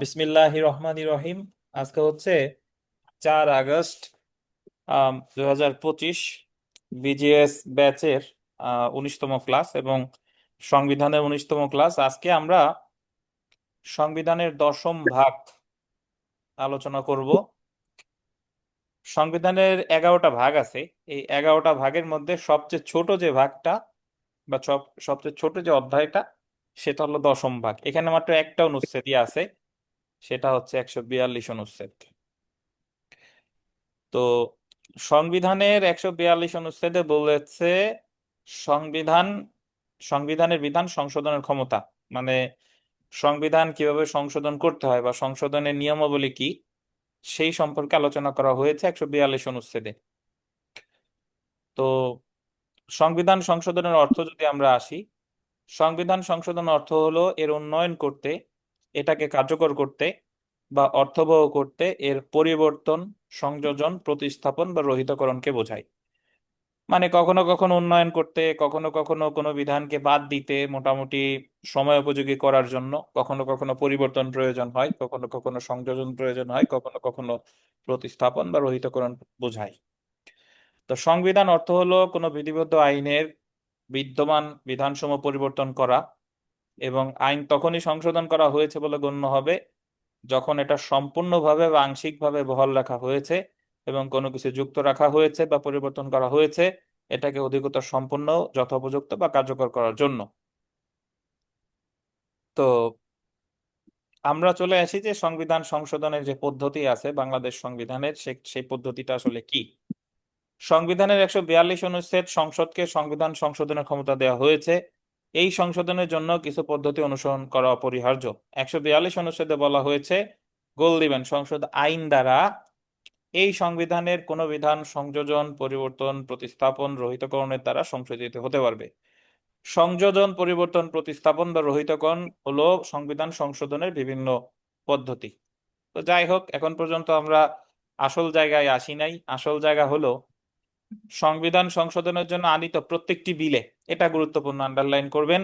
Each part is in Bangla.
বিসমিল্লাহ রহমান রহিম। আজকে হচ্ছে 4 আগস্ট 2025। বিজিএস ব্যাচের 19তম ক্লাস এবং সংবিধানের 19তম ক্লাস। আজকে আমরা সংবিধানের 10ম ভাগ আলোচনা করব। সংবিধানের 11টা ভাগ আছে। এই 11টা ভাগের মধ্যে সবচেয়ে ছোট যে ভাগটা বা সবচেয়ে ছোট যে অধ্যায়টা, সেটা হলো 10ম ভাগ। এখানে মাত্র একটা অনুচ্ছেদই আছে, সেটা হচ্ছে 142 অনুচ্ছেদ। তো সংবিধানের 142 অনুচ্ছেদে বলেছে সংবিধান সংবিধানের বিধান সংশোধনের ক্ষমতা, মানে সংবিধান কিভাবে সংশোধন করতে হয় বা সংশোধনের নিয়মাবলী কি, সেই সম্পর্কে আলোচনা করা হয়েছে 142 অনুচ্ছেদে। তো সংবিধান সংশোধনের অর্থ যদি আমরা আসি, সংবিধান সংশোধন অর্থ হলো এর উন্নয়ন করতে, এটাকে কার্যকর করতে বা অর্থবহ করতে এর পরিবর্তন, সংযোজন, প্রতিস্থাপন বা রহিতকরণকে বোঝায়। মানে কখনো কখনো উন্নয়ন করতে, কখনো কখনো কোনো বিধানকে বাদ দিতে, মোটামুটি সময় উপযোগী করার জন্য কখনো কখনো পরিবর্তন প্রয়োজন হয়, কখনো কখনো সংযোজন প্রয়োজন হয়, কখনো কখনো প্রতিস্থাপন বা রহিতকরণ বোঝায়। তো সংবিধান অর্থ হলো কোনো বিধিবদ্ধ আইনের বিদ্যমান বিধানসমূহ পরিবর্তন করা, এবং আইন তখনই সংশোধন করা হয়েছে বলে গণ্য হবে যখন এটা সম্পূর্ণভাবে বা আংশিকভাবে বহাল রাখা হয়েছে এবং কোনো কিছু যুক্ত রাখা হয়েছে বা পরিবর্তন করা হয়েছে এটাকে অধিকতর সম্পূর্ণ, যথোপযুক্ত বা কার্যকর করার জন্য। তো আমরা চলে আসি যে সংবিধান সংশোধনের যে পদ্ধতি আছে বাংলাদেশ সংবিধানের, সেই পদ্ধতিটা আসলে কি। সংবিধানের 142 অনুচ্ছেদ সংসদকে সংবিধান সংশোধনের ক্ষমতা দেওয়া হয়েছে। এই সংশোধনের জন্য কিছু পদ্ধতি অনুসরণ করা অপরিহার্য। 142 অনুচ্ছেদে বলা হয়েছে, গোল দিবেন, সংসদ আইন দ্বারা এই সংবিধানের কোনো বিধান সংযোজন, পরিবর্তন, প্রতিস্থাপন, রহিতকরণের দ্বারা সংশোধিত হতে পারবে। সংযোজন, পরিবর্তন, প্রতিস্থাপন বা রহিতকরণ হলো সংবিধান সংশোধনের বিভিন্ন পদ্ধতি। তো যাই হোক, এখন পর্যন্ত আমরা আসল জায়গায় আসি নাই। আসল জায়গা হলো সংবিধান সংশোধনের জন্য আনীত প্রত্যেকটি বিলে, এটা গুরুত্বপূর্ণ, আন্ডারলাইন করবেন,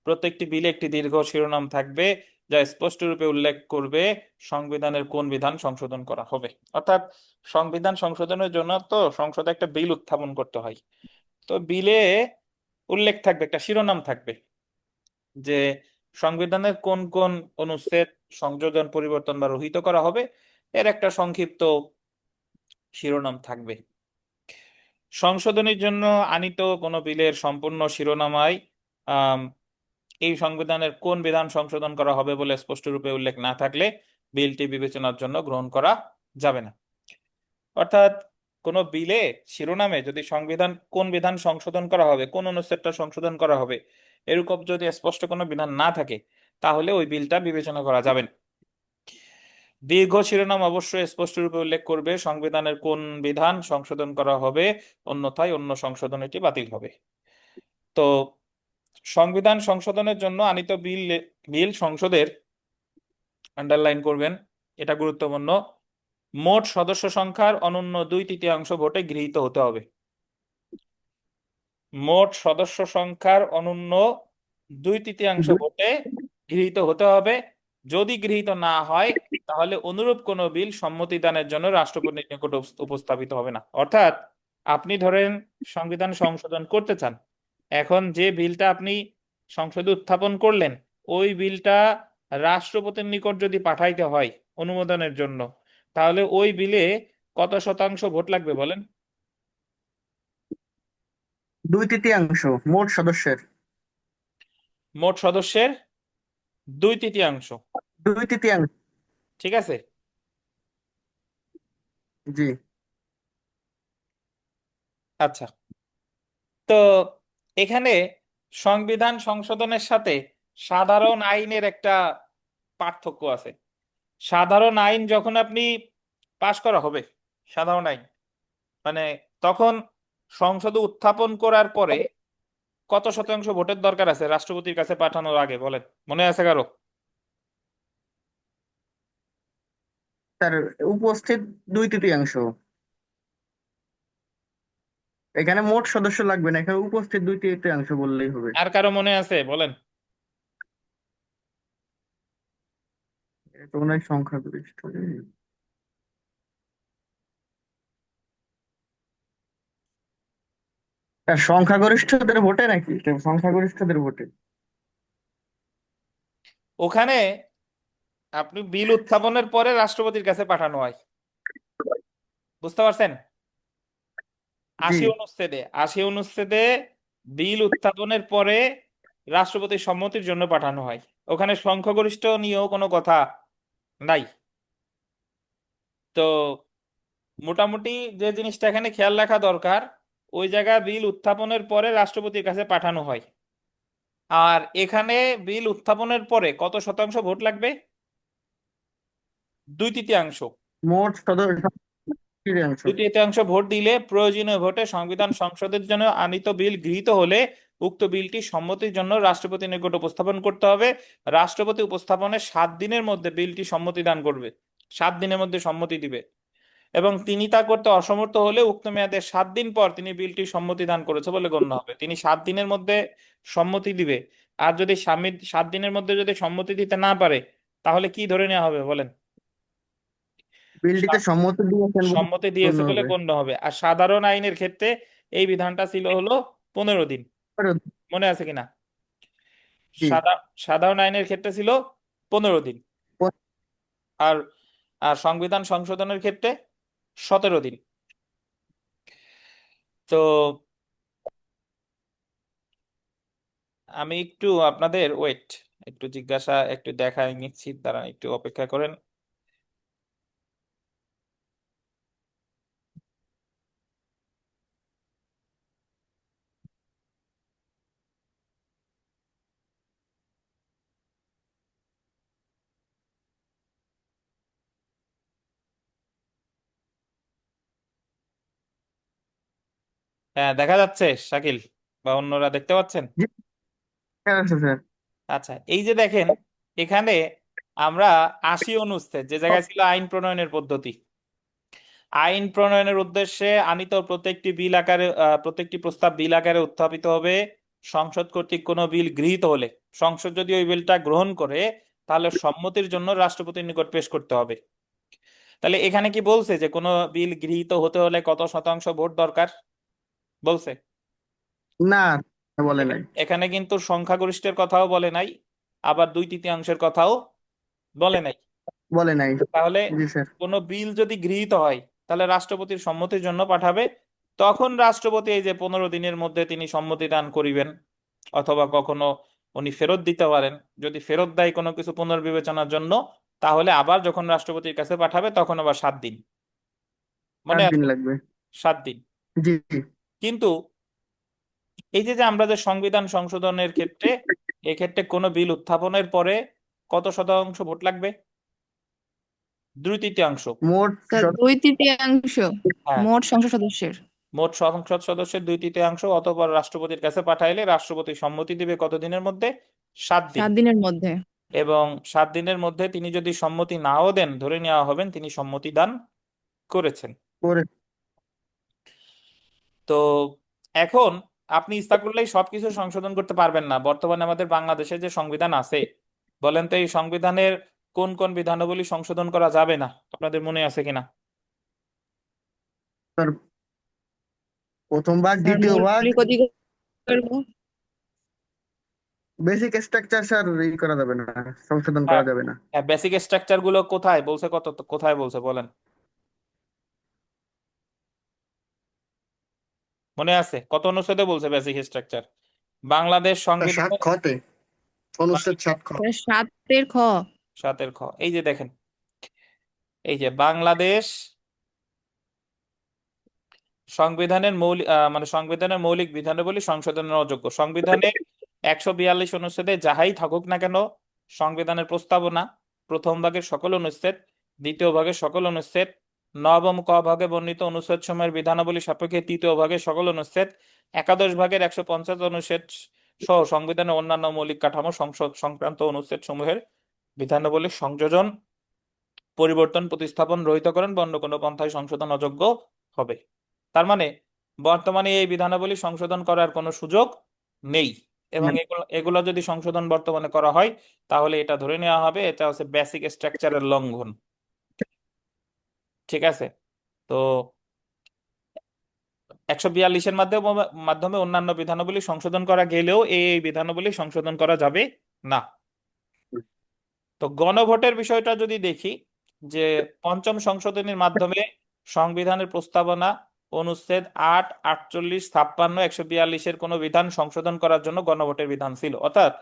প্রত্যেকটি বিলে একটি দীর্ঘ শিরোনাম থাকবে যা স্পষ্টরূপে উল্লেখ করবে সংবিধানের কোন বিধান সংশোধন করা হবে। অর্থাৎ সংবিধান সংশোধনের জন্য তো সংসদে একটা বিল উত্থাপন করতে হয়। তো বিলে উল্লেখ থাকবে, একটা শিরোনাম থাকবে যে সংবিধানের কোন কোন অনুচ্ছেদ সংযোজন, পরিবর্তন বা রহিত করা হবে, এর একটা সংক্ষিপ্ত শিরোনাম থাকবে। সংশোধনের জন্য আনীত কোনো বিলের সম্পূর্ণ শিরোনামায় আম, এই সংবিধানের কোন বিধান সংশোধন করা হবে বলে স্পষ্টরূপে উল্লেখ না থাকলে বিলটি বিবেচনার জন্য গ্রহণ করা যাবে না। অর্থাৎ কোনো বিলে শিরোনামে যদি সংবিধান কোন বিধান সংশোধন করা হবে, কোন অনুচ্ছেদটা সংশোধন করা হবে, এরকম যদি স্পষ্ট কোনো বিধান না থাকে তাহলে ওই বিলটা বিবেচনা করা যাবে না। দীর্ঘ শিরোনাম অবশ্যই স্পষ্টরূপে উল্লেখ করবে সংবিধানের কোন বিধান সংশোধন করা হবে, অন্যথায় অন্য সংশোধন এটি বাতিল হবে। তো সংবিধান সংশোধনের জন্য আনীত বিল বিল সংসদের, আন্ডারলাইন করবেন, এটা গুরুত্বপূর্ণ, মোট সদস্য সংখ্যার অনূন্য 2/3 ভোটে গৃহীত হতে হবে। মোট সদস্য সংখ্যার অনূন্য 2/3 ভোটে গৃহীত হতে হবে। যদি গৃহীত না হয় তাহলে অনুরূপ কোনো বিল সম্মতিদানের জন্য রাষ্ট্রপতির নিকট উপস্থাপিত হবে না। অর্থাৎ আপনি ধরেন সংবিধান সংশোধন করতে চান, এখন যে বিলটা আপনি সংসদে উত্থাপন করলেন, ওই বিলটা রাষ্ট্রপতির নিকট যদি পাঠাইতে হয় অনুমোদনের জন্য, তাহলে ওই বিলে কত শতাংশ ভোট লাগবে বলেন? 2/3 মোট সদস্যের। মোট সদস্যের 2/3। 2/3। ঠিক আছে। জি। আচ্ছা, তো এখানে সংবিধান সংশোধনের সাথে সাধারণ আইনের একটা পার্থক্য আছে। সাধারণ আইন যখন আপনি পাশ করা হবে, সাধারণ আইন মানে তখন সংসদে উত্থাপন করার পরে কত শতাংশ ভোটের দরকার আছে রাষ্ট্রপতির কাছে পাঠানোর আগে, বলেন, মনে আছে কারো? তার উপস্থিত 2/3। এখানে মোট সদস্য লাগবে না, এখানে উপস্থিত 2/3 বললেই হবে। আর কারো মনে আছে বলেন? এটা তো মনে হয় সংখ্যাগরিষ্ঠ। আর সংখ্যাগরিষ্ঠদের ভোটে নাকি সংখ্যাগরিষ্ঠদের ভোটে? ওখানে আপনি বিল উত্থাপনের পরে রাষ্ট্রপতির কাছে পাঠানো হয়, বুঝতে পারছেন? জি। 80 অনুচ্ছেদে বিল উত্থাপনের পরে রাষ্ট্রপতির সম্মতির জন্য পাঠানো হয়। ওখানে সংখ্যাগরিষ্ঠ নিয়েও কোনো কথা নাই। তো মোটামুটি যে জিনিসটা এখানে খেয়াল রাখা দরকার, ওই জায়গায় বিল উত্থাপনের পরে রাষ্ট্রপতির কাছে পাঠানো হয়। আর এখানে বিল উত্থাপনের পরে কত শতাংশ ভোট লাগবে? 2/3। মোট তৃতীয়াংশ। 2/3 ভোট দিলে প্রয়োজনীয় ভোটে সংবিধান সংসদের জন্য আনীত বিল গৃহীত হলে উক্ত বিলটি সম্মতির জন্য রাষ্ট্রপতির নিকট উপস্থাপন করতে হবে। রাষ্ট্রপতি উপস্থাপনের 7 দিনের মধ্যে বিলটি সম্মতি দান করবে, 7 দিনের মধ্যে সম্মতি দিবে। এবং তিনি তা করতে অসমর্থ হলে উক্ত মেয়াদের 7 দিন পর তিনি বিলটি সম্মতি দান করেছে বলে গণ্য হবে। তিনি 7 দিনের মধ্যে সম্মতি দিবে। আর যদি স্বামী 7 দিনের মধ্যে যদি সম্মতি দিতে না পারে, তাহলে কি ধরে নেওয়া হবে বলেন? বিলটিতে সম্মতি দিয়েছেন বলে সম্মতি গণ্য দিয়েছে বলে হবে। গণ্য হবে। আর সাধারণ আইনের ক্ষেত্রে এই বিধানটা ছিল হলো 15 দিন। মনে আছে কিনা? জি। সাদা সাধারণ আইনের ক্ষেত্রে ছিল 15 দিন। আর আর সংবিধান সংশোধনের ক্ষেত্রে 17 দিন। তো আমি একটু আপনাদের ওয়েট, একটু জিজ্ঞাসা একটু দেখাই নিচ্ছি, দাঁড়ান একটু অপেক্ষা করেন। হ্যাঁ, দেখা যাচ্ছে শাকিল বা অন্যরা দেখতে পাচ্ছেন? জি, ঠিক আছে স্যার। আচ্ছা, এই যে দেখেন এখানে আমরা 80 অনুচ্ছেদ, যে জায়গায় ছিল আইন প্রণয়নের পদ্ধতি, আইন প্রণয়নের উদ্দেশ্যে আনীত প্রত্যেকটি বিল আকারে প্রত্যেকটি প্রস্তাব বিল আকারে উত্থাপিত হবে সংসদ কর্তৃক কোনো বিল গৃহীত হলে। সংসদ যদি ওই বিলটা গ্রহণ করে, তাহলে সম্মতির জন্য রাষ্ট্রপতির নিকট পেশ করতে হবে। তাহলে এখানে কি বলছে যে কোনো বিল গৃহীত হতে হলে কত শতাংশ ভোট দরকার? বলছে? না, বলে নাই। এখানে কিন্তু সংখ্যাগরিষ্ঠের কথাও বলে নাই, আবার 2/3 কথাও বলে নাই। বলে নাই। তাহলে জি স্যার। কোনো বিল যদি গৃহীত হয়, তাহলে রাষ্ট্রপতির সম্মতির জন্য পাঠাবে। তখন রাষ্ট্রপতি এই যে 15 দিনের মধ্যে তিনি সম্মতি দান করিবেন, অথবা কখনো উনি ফেরত দিতে পারেন। যদি ফেরত দেয় কোনো কিছু পুনর্বিবেচনার জন্য, তাহলে আবার যখন রাষ্ট্রপতির কাছে পাঠাবে তখন আবার 7 দিন। মনে 7 দিন আছে? লাগবে। 7 দিন। জি জি। কিন্তু এই যে যে আমরা যে সংবিধান সংশোধনের ক্ষেত্রে, এক্ষেত্রে কোনো বিল উত্থাপনের পরে কত শতাংশ ভোট লাগবে? 2/3। মোট স্যার 2/3 হ্যাঁ, মোট সংসদ সদস্যের। মোট সংসদ সদস্যের 2/3 অতঃপর রাষ্ট্রপতির কাছে পাঠাইলে রাষ্ট্রপতি সম্মতি দিবে কতদিনের মধ্যে? 7 দিন। 7 দিনের মধ্যে। এবং 7 দিনের মধ্যে তিনি যদি সম্মতি নাও দেন, ধরে নেওয়া হবেন তিনি সম্মতি দান করেছেন। করে। তো এখন আপনি ইচ্ছা করলেই সবকিছু সংশোধন করতে পারবেন না। বর্তমানে আমাদের বাংলাদেশে যে সংবিধান আছে, বলেন তো এই সংবিধানের কোন কোন বিধানাবলী সংশোধন করা যাবে না? আপনাদের মনে আছে কিনা? স্যার, প্রথম ভাগ, স্যার দ্বিতীয় ভাগ, মৌলিক অধিকার। বেসিক স্ট্রাকচার স্যার করা যাবে না, সংশোধন হ্যাঁ, করা যাবে না। হ্যাঁ, বেসিক স্ট্রাকচার গুলো কোথায় বলছে, কোথায় বলছে বলেন? মনে আছে কত অনুচ্ছেদে বলছে বেসিক স্ট্রাকচার? বাংলাদেশ স্যার, সাত সংবিধানের খতে, অনুচ্ছেদ 7 খ। স্যার 7-এর খ। 7-এর খ। এই যে দেখেন, এই যে বাংলাদেশ সংবিধানের মৌলিক মানে সংবিধানের মৌলিক বিধানাবলী সংশোধনের অযোগ্য। সংবিধানের 142 অনুচ্ছেদে যাহাই থাকুক না কেন, সংবিধানের প্রস্তাবনা, প্রথম ভাগের সকল অনুচ্ছেদ, দ্বিতীয় ভাগের সকল অনুচ্ছেদ, নবম ক ভাগে বর্ণিত অনুচ্ছেদ সমূহের বিধানাবলী সাপেক্ষে তৃতীয় ভাগের সকল অনুচ্ছেদ, একাদশ ভাগের 150 অনুচ্ছেদ সহ সংবিধানের অন্যান্য মৌলিক কাঠামো সংসদ সংক্রান্ত অনুচ্ছেদ সমূহের বিধানাবলী সংযোজন, পরিবর্তন, প্রতিস্থাপন, রহিতকরণ বা অন্য কোনো পন্থায় সংশোধন অযোগ্য হবে। তার মানে বর্তমানে এই বিধানাবলী সংশোধন করার কোনো সুযোগ নেই। এবং এগুলো এগুলো যদি সংশোধন বর্তমানে করা হয় তাহলে এটা ধরে নেওয়া হবে এটা হচ্ছে বেসিক স্ট্রাকচারের লঙ্ঘন। ঠিক আছে? তো 142-এর মাধ্যমে মাধ্যমে অন্যান্য বিধানাবলী সংশোধন করা গেলেও এই বিধানাবলী সংশোধন করা যাবে না। তো গণভোটের বিষয়টা যদি দেখি, যে পঞ্চম সংশোধনীর মাধ্যমে সংবিধানের প্রস্তাবনা অনুচ্ছেদ 8, 48, 56, 142-এর কোনো বিধান সংশোধন করার জন্য গণভোটের বিধান ছিল। অর্থাৎ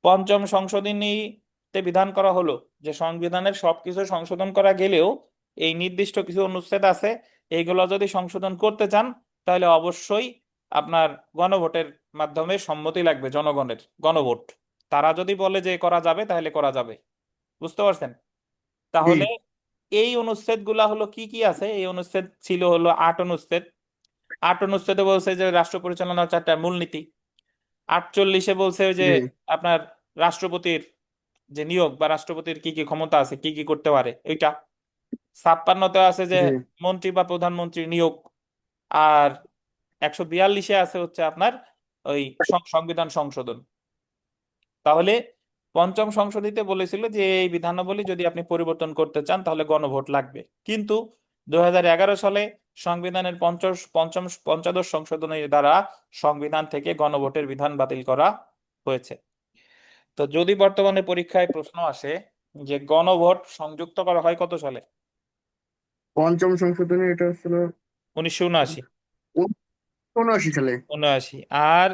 পঞ্চম সংশোধনীতে বিধান করা হলো যে সংবিধানের সবকিছু সংশোধন করা গেলেও এই নির্দিষ্ট কিছু অনুচ্ছেদ আছে, এইগুলো যদি সংশোধন করতে চান তাহলে অবশ্যই আপনার গণভোটের মাধ্যমে সম্মতি লাগবে, জনগণের গণভোট। তারা যদি বলে যে করা যাবে তাহলে করা যাবে। বুঝতে পারছেন? জি তাহলে এই অনুচ্ছেদ গুলা হলো কি কি আছে, এই অনুচ্ছেদ ছিল হলো 8 অনুচ্ছেদ। 8 অনুচ্ছেদে বলছে যে রাষ্ট্র পরিচালনার 4টা মূলনীতি। 48-এ বলছে যে জি আপনার রাষ্ট্রপতির যে নিয়োগ বা রাষ্ট্রপতির কি কি ক্ষমতা আছে, কি কি করতে পারে এইটা। 56-তে আছে যে জি মন্ত্রী বা প্রধানমন্ত্রীর নিয়োগ। আর 142-এ আছে হচ্ছে আপনার ওই সংবিধান সংশোধন। তাহলে পঞ্চম সংশোধনীতে বলেছিল যে এই বিধানাবলী যদি আপনি পরিবর্তন করতে চান তাহলে গণভোট লাগবে। কিন্তু 2011 সালে সংবিধানের পঞ্চদশ সংশোধনীর দ্বারা সংবিধান থেকে গণভোটের বিধান বাতিল করা হয়েছে। তো যদি বর্তমানে পরীক্ষায় প্রশ্ন আসে যে গণভোট সংযুক্ত করা হয় কত সালে? পঞ্চম সংশোধনী এটা হচ্ছিল 1979। 79 সালে। 79। আর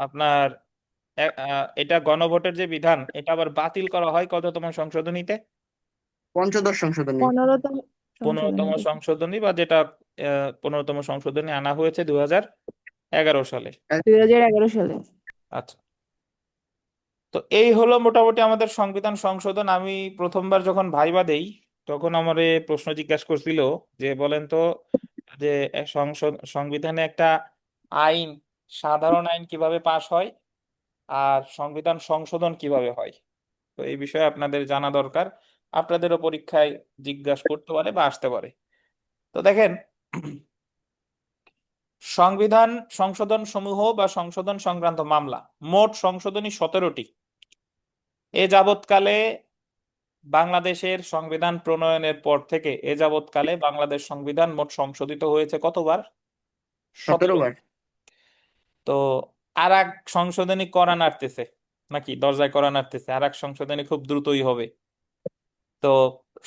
আপনার এটা গণভোটের যে বিধান এটা আবার বাতিল করা হয় কততম সংশোধনীতে? পঞ্চদশ সংশোধনী। 15তম 15তম সংশোধনীতে। সংশোধনী, বা যেটা 15তম সংশোধনী আনা হয়েছে 2011 সালে। 2011 সালে। আচ্ছা, তো এই হলো মোটামুটি আমাদের সংবিধান সংশোধন। আমি প্রথমবার যখন ভাইবা দেই তখন আমার প্রশ্ন জিজ্ঞাসা করছিল যে বলেন তো যে সংবিধানে একটা আইন, সাধারণ আইন কিভাবে পাশ হয় আর সংবিধান সংশোধন কিভাবে হয়। তো এই বিষয়ে আপনাদের জানা দরকার, আপনাদেরও পরীক্ষায় জিজ্ঞাসা করতে পারে বা আসতে পারে। তো দেখেন, সংবিধান সংশোধন সমূহ বা সংশোধন সংক্রান্ত মামলা মোট সংশোধনী 17টি। এ যাবৎকালে বাংলাদেশের সংবিধান প্রণয়নের পর থেকে এ যাবৎকালে বাংলাদেশ সংবিধান মোট সংশোধিত হয়েছে কতবার? 17 17। বার। তো আর এক সংশোধনী করা নাড়তেছে, নাকি দরজায় করা নাড়তেছে, আর এক সংশোধনী খুব দ্রুতই হবে। তো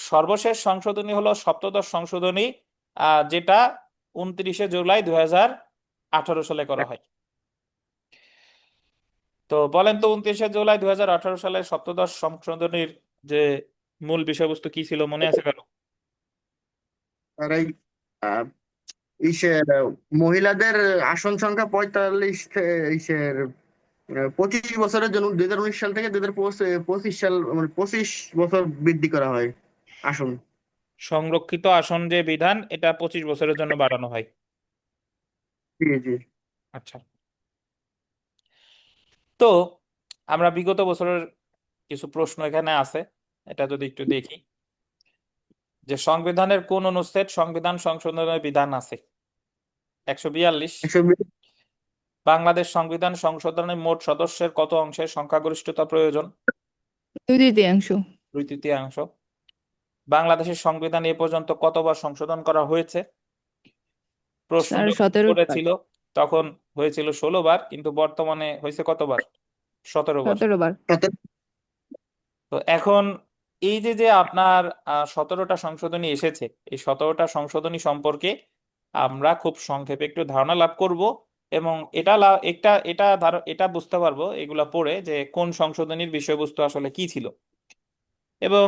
সর্বশেষ সংশোধনী হলো সপ্তদশ সংশোধনী, যেটা 29শে জুলাই 2018 সালে করা হয়। তো বলেন তো 29শে জুলাই 2018 সালে সপ্তদশ সংশোধনীর যে মূল বিষয়বস্তু কি ছিল, মনে আছে কারো? আর এই আহ, ইসের মহিলাদের আসন সংখ্যা 45 ইসের 25 বছরের জন্য 2019 সাল থেকে 2025 সাল মানে 25 বছর বৃদ্ধি করা হয় আসন। সংরক্ষিত আসন যে বিধান এটা 25 বছরের জন্য বাড়ানো হয়। জি জি আচ্ছা, তো আমরা বিগত বছরের কিছু প্রশ্ন এখানে আছে, এটা যদি একটু দেখি, যে সংবিধানের কোন অনুচ্ছেদ সংবিধান সংশোধনের বিধান আছে? 142। 120। বাংলাদেশ সংবিধান সংশোধনে মোট সদস্যের কত অংশের সংখ্যাগরিষ্ঠতা প্রয়োজন? 2/3। 2/3। বাংলাদেশের সংবিধান এ পর্যন্ত কতবার সংশোধন করা হয়েছে? প্রশ্ন স্যার, যখন 17 বার। করেছিল তখন হয়েছিল 16 বার, কিন্তু বর্তমানে হয়েছে কতবার? 17 বার। 17 বার। 17। তো এখন এই যে যে আপনার 17টা সংশোধনী এসেছে, এই 17টা সংশোধনী সম্পর্কে আমরা খুব সংক্ষেপে একটু ধারণা লাভ করব, এবং এটা বুঝতে পারবো এগুলা পড়ে যে কোন সংশোধনীর বিষয়বস্তু আসলে কি ছিল। এবং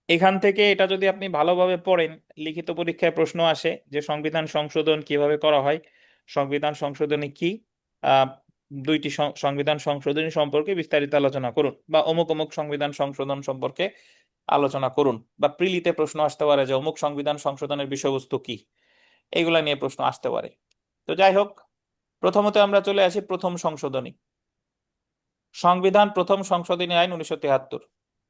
এখান থেকে এটা যদি আপনি ভালোভাবে পড়েন, লিখিত পরীক্ষায় প্রশ্ন আসে যে সংবিধান সংশোধন কিভাবে করা হয়, সংবিধান সংশোধনী কি, আহ দুইটি সংবিধান সংশোধনী সম্পর্কে বিস্তারিত আলোচনা করুন, বা অমুক অমুক সংবিধান সংশোধন সম্পর্কে আলোচনা করুন, বা প্রিলিতে প্রশ্ন আসতে পারে যে অমুক সংবিধান সংশোধনের বিষয়বস্তু কি, এগুলা নিয়ে প্রশ্ন আসতে পারে। তো যাই হোক, প্রথমত আমরা চলে আসি প্রথম সংশোধনী। সংবিধান প্রথম সংশোধনী আইন 1973।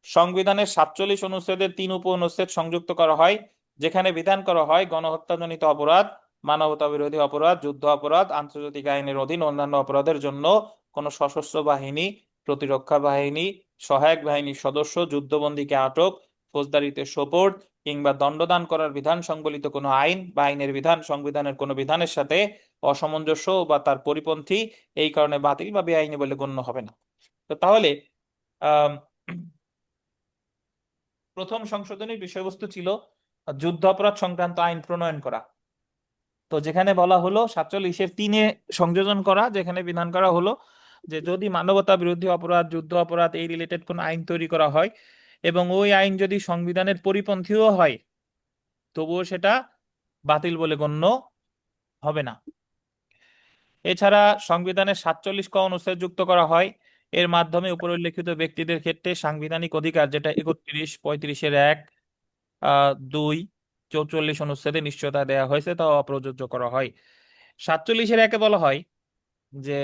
সংবিধানের 47 অনুচ্ছেদের 3 উপ অনুচ্ছেদ সংযুক্ত করা হয়, যেখানে বিধান করা হয় গণহত্যাজনিত অপরাধ মানবতা বিরোধী অপরাধ, যুদ্ধ অপরাধ, আন্তর্জাতিক আইনের অধীন অন্যান্য অপরাধের জন্য কোনো সশস্ত্র বাহিনী, প্রতিরক্ষা বাহিনী, সহায়ক বাহিনীর সদস্য, যুদ্ধবন্দীকে আটক, ফৌজদারিতে সোপর্দ কিংবা দণ্ডদান করার বিধান সংবলিত কোনো আইন বা আইনের বিধান সংবিধানের কোনো বিধানের সাথে অসামঞ্জস্য বা তার পরিপন্থী, এই কারণে বাতিল বা বেআইনি বলে গণ্য হবে না। তো তাহলে আহ প্রথম সংশোধনীর বিষয়বস্তু ছিল যুদ্ধ অপরাধ সংক্রান্ত আইন প্রণয়ন করা। তো যেখানে বলা হলো 47-3 সংযোজন করা, যেখানে বিধান করা হলো যে যদি মানবতা বিরোধী অপরাধ, যুদ্ধ অপরাধ এই রিলেটেড কোন আইন তৈরি করা হয় এবং ওই আইন যদি সংবিধানের পরিপন্থীও হয়, তবুও সেটা বাতিল বলে গণ্য হবে না। এছাড়া সংবিধানের 47 ক অনুচ্ছেদ যুক্ত করা হয়। এর মাধ্যমে উপরে উল্লেখিত ব্যক্তিদের ক্ষেত্রে সাংবিধানিক অধিকার, যেটা 31, 35-1, 2, 44 অনুচ্ছেদে নিশ্চয়তা দেওয়া হয়েছে, তা অপ্রযোজ্য করা হয়। 47-1 বলা হয় যে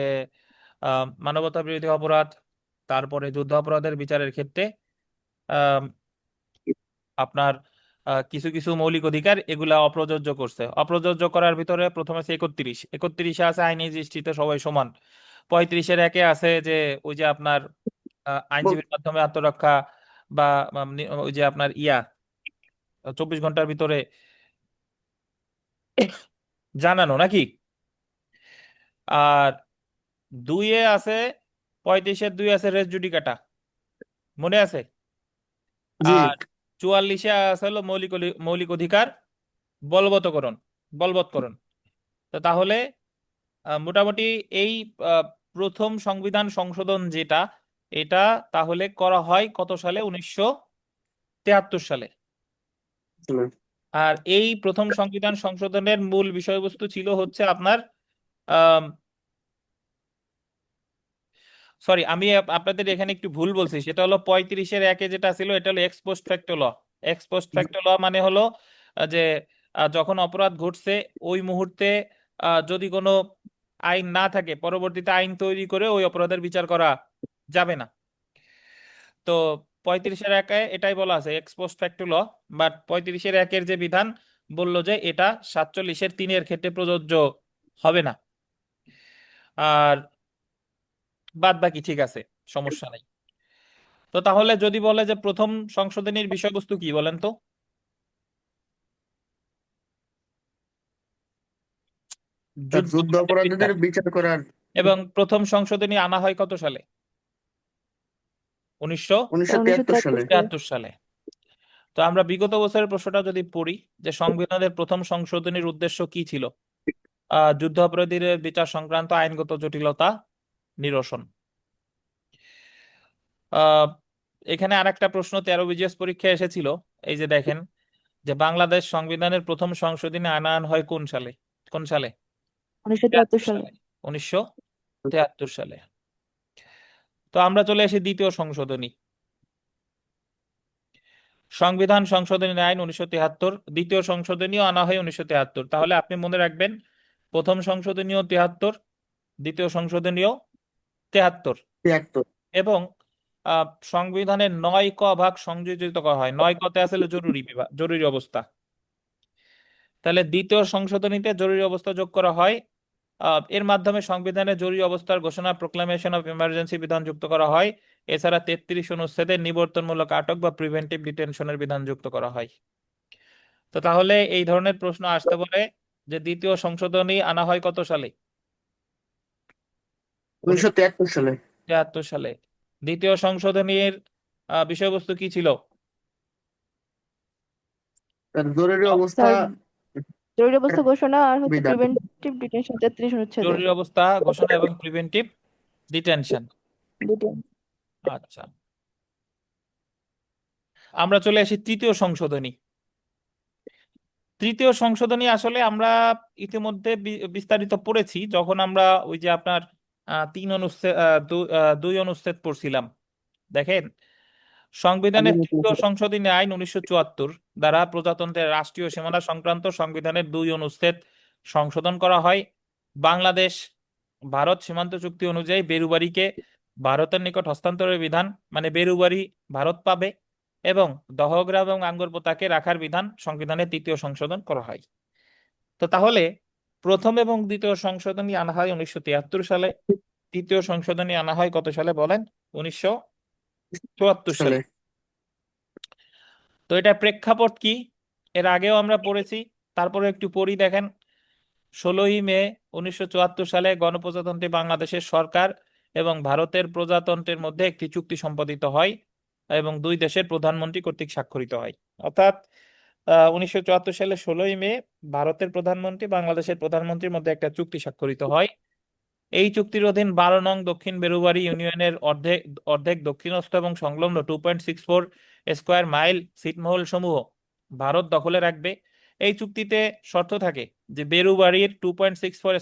মানবতা বিরোধী অপরাধ, তারপরে যুদ্ধ অপরাধের বিচারের ক্ষেত্রে আহ, আপনার কিছু কিছু মৌলিক অধিকার এগুলা অপ্রযোজ্য করছে। অপ্রযোজ্য করার ভিতরে প্রথমে আছে 31-এ আছে আইনি দৃষ্টিতে সবাই সমান। 35-1 আছে যে ওই যে আপনার বল- আইনজীবীর মাধ্যমে আত্মরক্ষা বা ওই যে আপনার 24 ঘন্টার ভিতরে জানানো নাকি। আর 2-এ আছে, 35-2 আছে রেস জুডিকাটা, মনে আছে। জি। আর 44-এ আছে হলো মৌলিক অধিকার বলবৎকরণ বলবৎকরণ। তো তাহলে মোটামুটি এই আহ, প্রথম সংবিধান সংশোধন যেটা, এটা তাহলে করা হয় কত সালে? 1973 সালে। আর এই প্রথম সংবিধান সংশোধনের মূল বিষয়বস্তু ছিল হচ্ছে আপনার সরি, আমি আপনাদের এখানে একটু ভুল বলছি। সেটা হলো 35-1 যেটা ছিল, এটা হলো এক্সপোস্ট ফ্যাক্টো ল। এক্সপোস্ট ফ্যাক্টো ল মানে হলো যে যখন অপরাধ ঘটছে ওই মুহূর্তে যদি কোনো আইন না থাকে, পরবর্তীতে আইন তৈরি করে ওই অপরাধের বিচার করা যাবে না। তো 35-1 এটাই বলা আছে এক্সপোস্ট ফ্যাক্টো ল। বাট 35-1 যে বিধান বললো যে এটা 47-3 ক্ষেত্রে প্রযোজ্য হবে না। আর বাদ বাকি ঠিক আছে, সমস্যা নাই। তো তাহলে যদি বলে যে প্রথম সংশোধনীর বিষয়বস্তু কি বলেন তো? তার যুদ্ধ যুদ্ধ অপরাধের অপরাধীদের বিচার। বিচার করার এবং প্রথম সংশোধনী আনা হয় কত সালে? উনিশশো 1973 1973 সালে। সালে। তেহাত্তর সালে। তো আমরা বিগত বছরের প্রশ্নটা যদি পড়ি, যে সংবিধানের প্রথম সংশোধনীর উদ্দেশ্য কি ছিল? যুদ্ধ অপরাধীদের বিচার সংক্রান্ত আইনগত জটিলতা নিরসন। আহ এখানে আরেকটা প্রশ্ন 13 বিজিএস পরীক্ষায় এসেছিল। এই যে দেখেন, যে বাংলাদেশ সংবিধানের প্রথম সংশোধনী আনায়ন হয় কোন সালে? কোন সালে? 1973 73 সালে। সালে। 1973 সালে। তো আমরা চলে আসি দ্বিতীয় সংশোধনী, সংবিধান সংশোধনী আইন 1973। দ্বিতীয় সংশোধনীও আনা হয় 1973। তাহলে আপনি মনে রাখবেন, প্রথম সংশোধনীও 73, দ্বিতীয় সংশোধনীও 73। 73। এবং সংবিধানের 9 ক ভাগ সংযোজিত করা হয়। 9 কতে আসলে জরুরি বিভাগ, জরুরি অবস্থা। তাহলে দ্বিতীয় সংশোধনীতে জরুরি অবস্থা যোগ করা হয়। এর মাধ্যমে সংবিধানে জরুরি অবস্থার ঘোষণা, প্রোক্লামেশন অফ ইমার্জেন্সি বিধান যুক্ত করা হয়। এছাড়া 33 অনুচ্ছেদে নিবর্তনমূলক আটক বা প্রিভেন্টিভ ডিটেনশনের বিধান যুক্ত করা হয়। তো তাহলে এই ধরনের প্রশ্ন আসতে পারে যে দ্বিতীয় সংশোধনী আনা হয় কত সালে? 1973 সালে। 1973 সালে। দ্বিতীয় সংশোধনীর বিষয়বস্তু কি ছিল? তার জরুরি অবস্থা তার জরুরি অবস্থা ঘোষণা আর হচ্ছে বিধান। প্রিভেন্টিভ ডিটেনশন 33 অনুচ্ছেদে। জরুরি অবস্থা ঘোষণা এবং প্রিভেন্টিভ ডিটেনশন। দুটো। আচ্ছা, আমরা চলে আসি তৃতীয় সংশোধনী। তৃতীয় সংশোধনী আসলে আমরা ইতিমধ্যে বিস্তারিত পড়েছি, যখন আমরা ওই যে আপনার 3 অনুচ্ছেদ 2 অনুচ্ছেদ পড়ছিলাম। দেখেন, সংবিধানের তৃতীয় সংশোধনী আইন 1974 দ্বারা প্রজাতন্ত্রের রাষ্ট্রীয় সীমানা সংক্রান্ত সংবিধানের 2 অনুচ্ছেদ সংশোধন করা হয়। বাংলাদেশ ভারত সীমান্ত চুক্তি অনুযায়ী বেরুবাড়িকে ভারতের নিকট হস্তান্তরের বিধান, মানে বেরুবাড়ি ভারত পাবে, এবং দহগ্রাম এবং আঙ্গরপোতাকে রাখার বিধান সংবিধানের তৃতীয় সংশোধন করা হয়। তো তাহলে প্রথম এবং দ্বিতীয় সংশোধনী আনা হয় 1973 সালে, তৃতীয় সংশোধনী আনা হয় কত সালে বলেন? 1974 সালে। সালে। তো এটা প্রেক্ষাপট কি? এর আগেও আমরা পড়েছি, তারপরে একটু পড়ি দেখেন। 16ই মে 1974 সালে গণপ্রজাতন্ত্রী বাংলাদেশের সরকার এবং ভারতের প্রজাতন্ত্রের মধ্যে একটি চুক্তি সম্পাদিত হয় এবং দুই দেশের প্রধানমন্ত্রী কর্তৃক স্বাক্ষরিত হয়। অর্থাৎ 1974 সালে 16ই মে ভারতের প্রধানমন্ত্রী বাংলাদেশের প্রধানমন্ত্রীর মধ্যে একটা চুক্তি স্বাক্ষরিত হয়। এই চুক্তির অধীন 12 নং দক্ষিণ বেরুবাড়ি ইউনিয়নের অর্ধেক অর্ধেক দক্ষিণস্থ এবং সংলগ্ন 2.64 স্কোয়ার মাইল ছিটমহল সমূহ ভারত দখলে রাখবে। এই চুক্তিতে শর্ত থাকে যে বেরুবাড়ির 2.64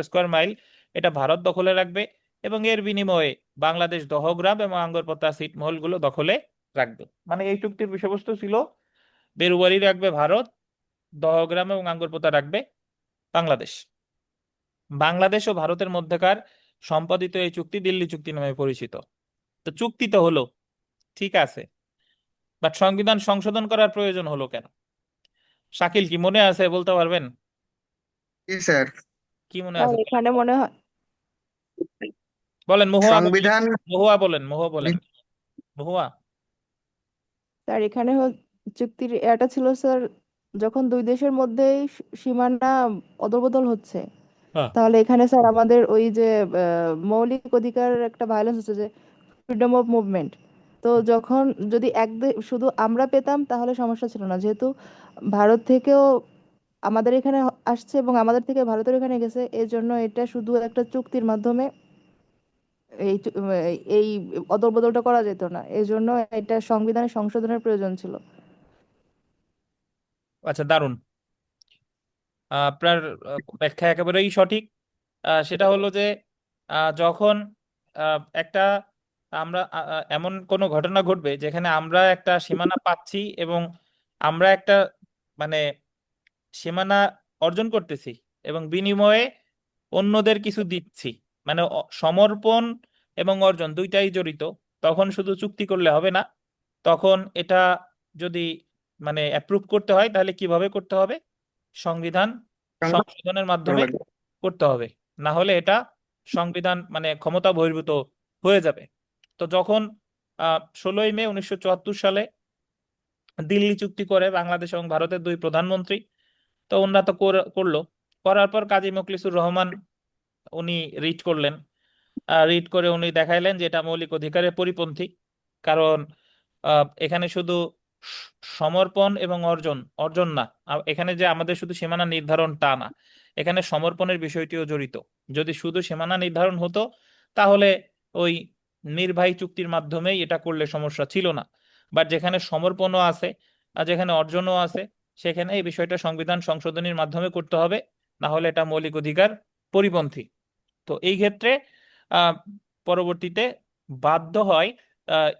স্কোয়ার মাইল এটা ভারত দখলে রাখবে এবং এর বিনিময়ে বাংলাদেশ দহগ্রাম এবং আঙ্গরপোতা ছিটমহলগুলো দখলে রাখবে। মানে এই চুক্তির বিষয়বস্তু ছিল বেরুবাড়ি রাখবে ভারত, দহগ্রাম এবং আঙ্গরপোতা রাখবে বাংলাদেশ। বাংলাদেশ ও ভারতের মধ্যকার সম্পাদিত এই চুক্তি দিল্লি চুক্তি নামে পরিচিত। তো চুক্তি তো হলো, ঠিক আছে, বাট সংবিধান সংশোধন করার প্রয়োজন হলো কেন? শাকিল, কি মনে আছে, বলতে পারবেন? জি স্যার। কি মনে স্যার আছে বলেন? এখানে মনে হয় বলেন, মহুয়া বলেন। সংবিধান। মহুয়া বলেন, মহুয়া বলেন, মহুয়া। স্যার এখানে চুক্তির এটা ছিল স্যার, যখন দুই দেশের মধ্যে সীমানা অদলবদল হচ্ছে, হ্যাঁ। তাহলে এখানে স্যার আমাদের ওই যে মৌলিক অধিকারের একটা ভায়োলেন্স হচ্ছে, যে ফ্রিডম অফ মুভমেন্ট। তো যখন যদি শুধু আমরা পেতাম তাহলে সমস্যা ছিল না, যেহেতু ভারত থেকেও আমাদের এখানে আসছে এবং আমাদের থেকে ভারতের এখানে গেছে, এই জন্য এটা শুধু একটা চুক্তির মাধ্যমে এই অদল বদলটা করা যেত না, এই জন্য এটা সংবিধানে সংশোধনের প্রয়োজন ছিল। আচ্ছা, দারুণ। আপনার ব্যাখ্যা একেবারেই সঠিক। সেটা হলো যে যখন একটা আমরা এমন কোনো ঘটনা ঘটবে যেখানে আমরা একটা সীমানা পাচ্ছি এবং আমরা একটা মানে সীমানা অর্জন করতেছি এবং বিনিময়ে অন্যদের কিছু দিচ্ছি, মানে সমর্পণ এবং অর্জন দুইটাই জড়িত, তখন শুধু চুক্তি করলে হবে না। তখন এটা যদি মানে অ্যাপ্রুভ করতে হয় তাহলে কিভাবে করতে হবে? সংবিধান সংশোধনের মাধ্যমে লাগবে। করতে হবে, না হলে এটা সংবিধান মানে ক্ষমতা বহির্ভূত হয়ে যাবে। তো যখন 16ই মে 1974 সালে দিল্লি চুক্তি করে বাংলাদেশ এবং ভারতের দুই প্রধানমন্ত্রী, তো ওনারা তো করলো। করার পর কাজী মোখলেসুর রহমান উনি রিট করলেন। রিট করে উনি দেখাইলেন যে এটা মৌলিক অধিকারের পরিপন্থী। কারণ এখানে শুধু স- সমর্পণ এবং অর্জন অর্জন না, এখানে যে আমাদের শুধু সীমানা নির্ধারণ তা না, এখানে সমর্পণের বিষয়টিও জড়িত। যদি শুধু সীমানা নির্ধারণ হতো তাহলে ওই নির্বাহী চুক্তির মাধ্যমেই এটা করলে সমস্যা ছিল না। বাট যেখানে সমর্পণও আছে আর যেখানে অর্জনও আছে, সেখানে এই বিষয়টা সংবিধান সংশোধনীর মাধ্যমে করতে হবে, না হলে এটা মৌলিক অধিকার পরিপন্থী। তো এই ক্ষেত্রে আহ, পরবর্তীতে বাধ্য হয়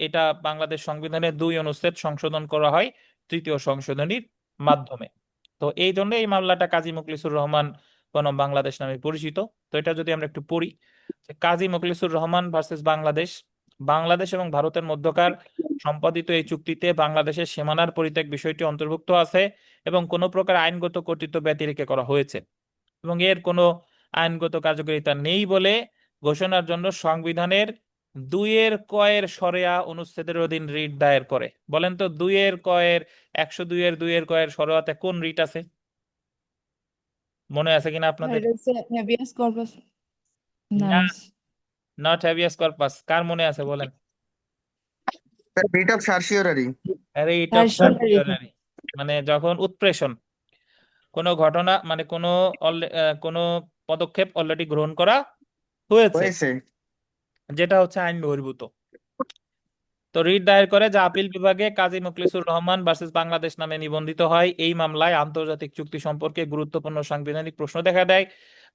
এটা বাংলাদেশ সংবিধানের 2 অনুচ্ছেদ সংশোধন করা হয় তৃতীয় সংশোধনীর মাধ্যমে। তো এই জন্য এই মামলাটা কাজী মোখলেসুর রহমান বনাম বাংলাদেশ নামে পরিচিত। তো এটা যদি আমরা একটু পড়ি, যে কাজী মোখলেসুর রহমান ভার্সেস বাংলাদেশ। বাংলাদেশ এবং ভারতের মধ্যকার সম্পাদিত এই চুক্তিতে বাংলাদেশের সীমানার পরিত্যাগ বিষয়টি অন্তর্ভুক্ত আছে এবং কোনো প্রকার আইনগত কর্তৃত্ব ব্যতিরেকে করা হয়েছে এবং এর কোনো আইনগত কার্যকারিতা নেই বলে ঘোষণার জন্য সংবিধানের 2-এর সরেয়া অনুচ্ছেদের অধীন রিট দায়ের করে। বলেন তো 2-এর 102-এর সরেয়াতে কোন রিট আছে? মনে আছে কিনা আর আপনাদের? এটা হচ্ছে habeas corpus। না না, মিস। Not habeas corpus. কার মনে আছে বলেন? Writ of certiorari. আরে রিট অফ টার্সিয়ারি। সার্টিওরারি, মানে যখন উৎপ্রেষণ, কোনো ঘটনা মানে কোনো পদক্ষেপ অলরেডি গ্রহণ করা হয়েছে, হয়েছে। যেটা হচ্ছে আইন বহির্ভূত। তো রিট দায়ের করে যা আপিল বিভাগে কাজী মোখলেসুর রহমান ভার্সেস বাংলাদেশ নামে নিবন্ধিত হয়। এই মামলায় আন্তর্জাতিক চুক্তি সম্পর্কে গুরুত্বপূর্ণ সাংবিধানিক প্রশ্ন দেখা দেয়,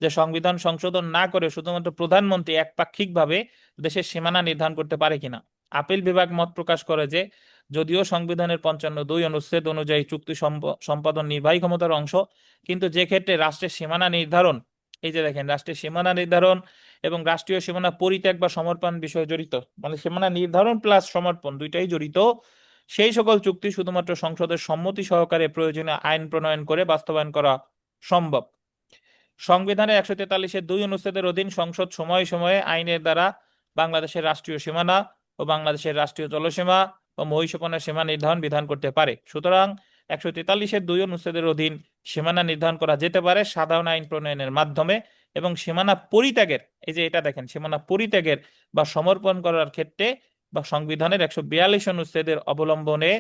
যে সংবিধান সংশোধন না করে শুধুমাত্র প্রধানমন্ত্রী একপাক্ষিকভাবে দেশের সীমানা নির্ধারণ করতে পারে কিনা। আপিল বিভাগ মত প্রকাশ করে যে যদিও সংবিধানের 55(2) অনুচ্ছেদ অনুযায়ী চুক্তি সম্পাদন নির্বাহী ক্ষমতার অংশ, কিন্তু যে ক্ষেত্রে রাষ্ট্রের সীমানা নির্ধারণ, এই যে দেখেন, রাষ্ট্রের সীমানা নির্ধারণ এবং রাষ্ট্রীয় সীমানা পরিত্যাগ বা সমর্পণ বিষয় জড়িত, মানে সীমানা নির্ধারণ প্লাস সমর্পণ দুইটাই জড়িত, সেই সকল চুক্তি শুধুমাত্র সংসদের সম্মতি সহকারে প্রয়োজনীয় আইন প্রণয়ন করে বাস্তবায়ন করা সম্ভব। সংবিধানের 143-2 অনুচ্ছেদের অধীন সংসদ সময়ে সময়ে আইনের দ্বারা বাংলাদেশের রাষ্ট্রীয় সীমানা ও বাংলাদেশের রাষ্ট্রীয় জলসীমা ও মহিষপণের সীমা নির্ধারণ বিধান করতে পারে। সুতরাং 143-2 অনুচ্ছেদের অধীন সীমানা নির্ধারণ করা যেতে পারে সাধারণ আইন প্রণয়নের মাধ্যমে, এবং সীমানা পরিত্যাগের, এই যে এটা দেখেন, সীমানা পরিত্যাগের বা সমর্পণ করার ক্ষেত্রে বা সংবিধানের 142 অনুচ্ছেদের অবলম্বনে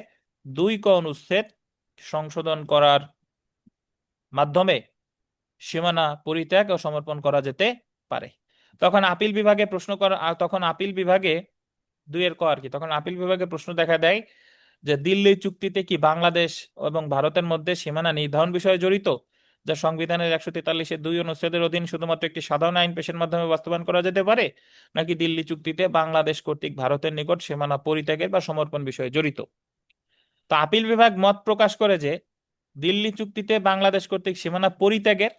2 ক অনুচ্ছেদ সংশোধন করার মাধ্যমে সীমানা পরিত্যাগ ও সমর্পণ করা যেতে পারে। তখন আপিল বিভাগে প্রশ্ন করা, তখন আপিল বিভাগে 2 ক আর কি, তখন আপিল বিভাগে প্রশ্ন দেখা দেয় যে দিল্লি চুক্তিতে কি বাংলাদেশ এবং ভারতের মধ্যে সীমানা নির্ধারণ বিষয়ে জড়িত, যা সংবিধানের 143-2 অনুচ্ছেদের অধীন শুধুমাত্র একটি সাধারণ আইন পেশের মাধ্যমে বাস্তবায়ন করা যেতে পারে, নাকি দিল্লি চুক্তিতে বাংলাদেশ কর্তৃক ভারতের নিকট সীমানা পরিত্যাগের বা সমর্পণ বিষয়ে জড়িত। তো আপিল বিভাগ মত প্রকাশ করে যে দিল্লি চুক্তিতে বাংলাদেশ কর্তৃক সীমানা পরিত্যাগের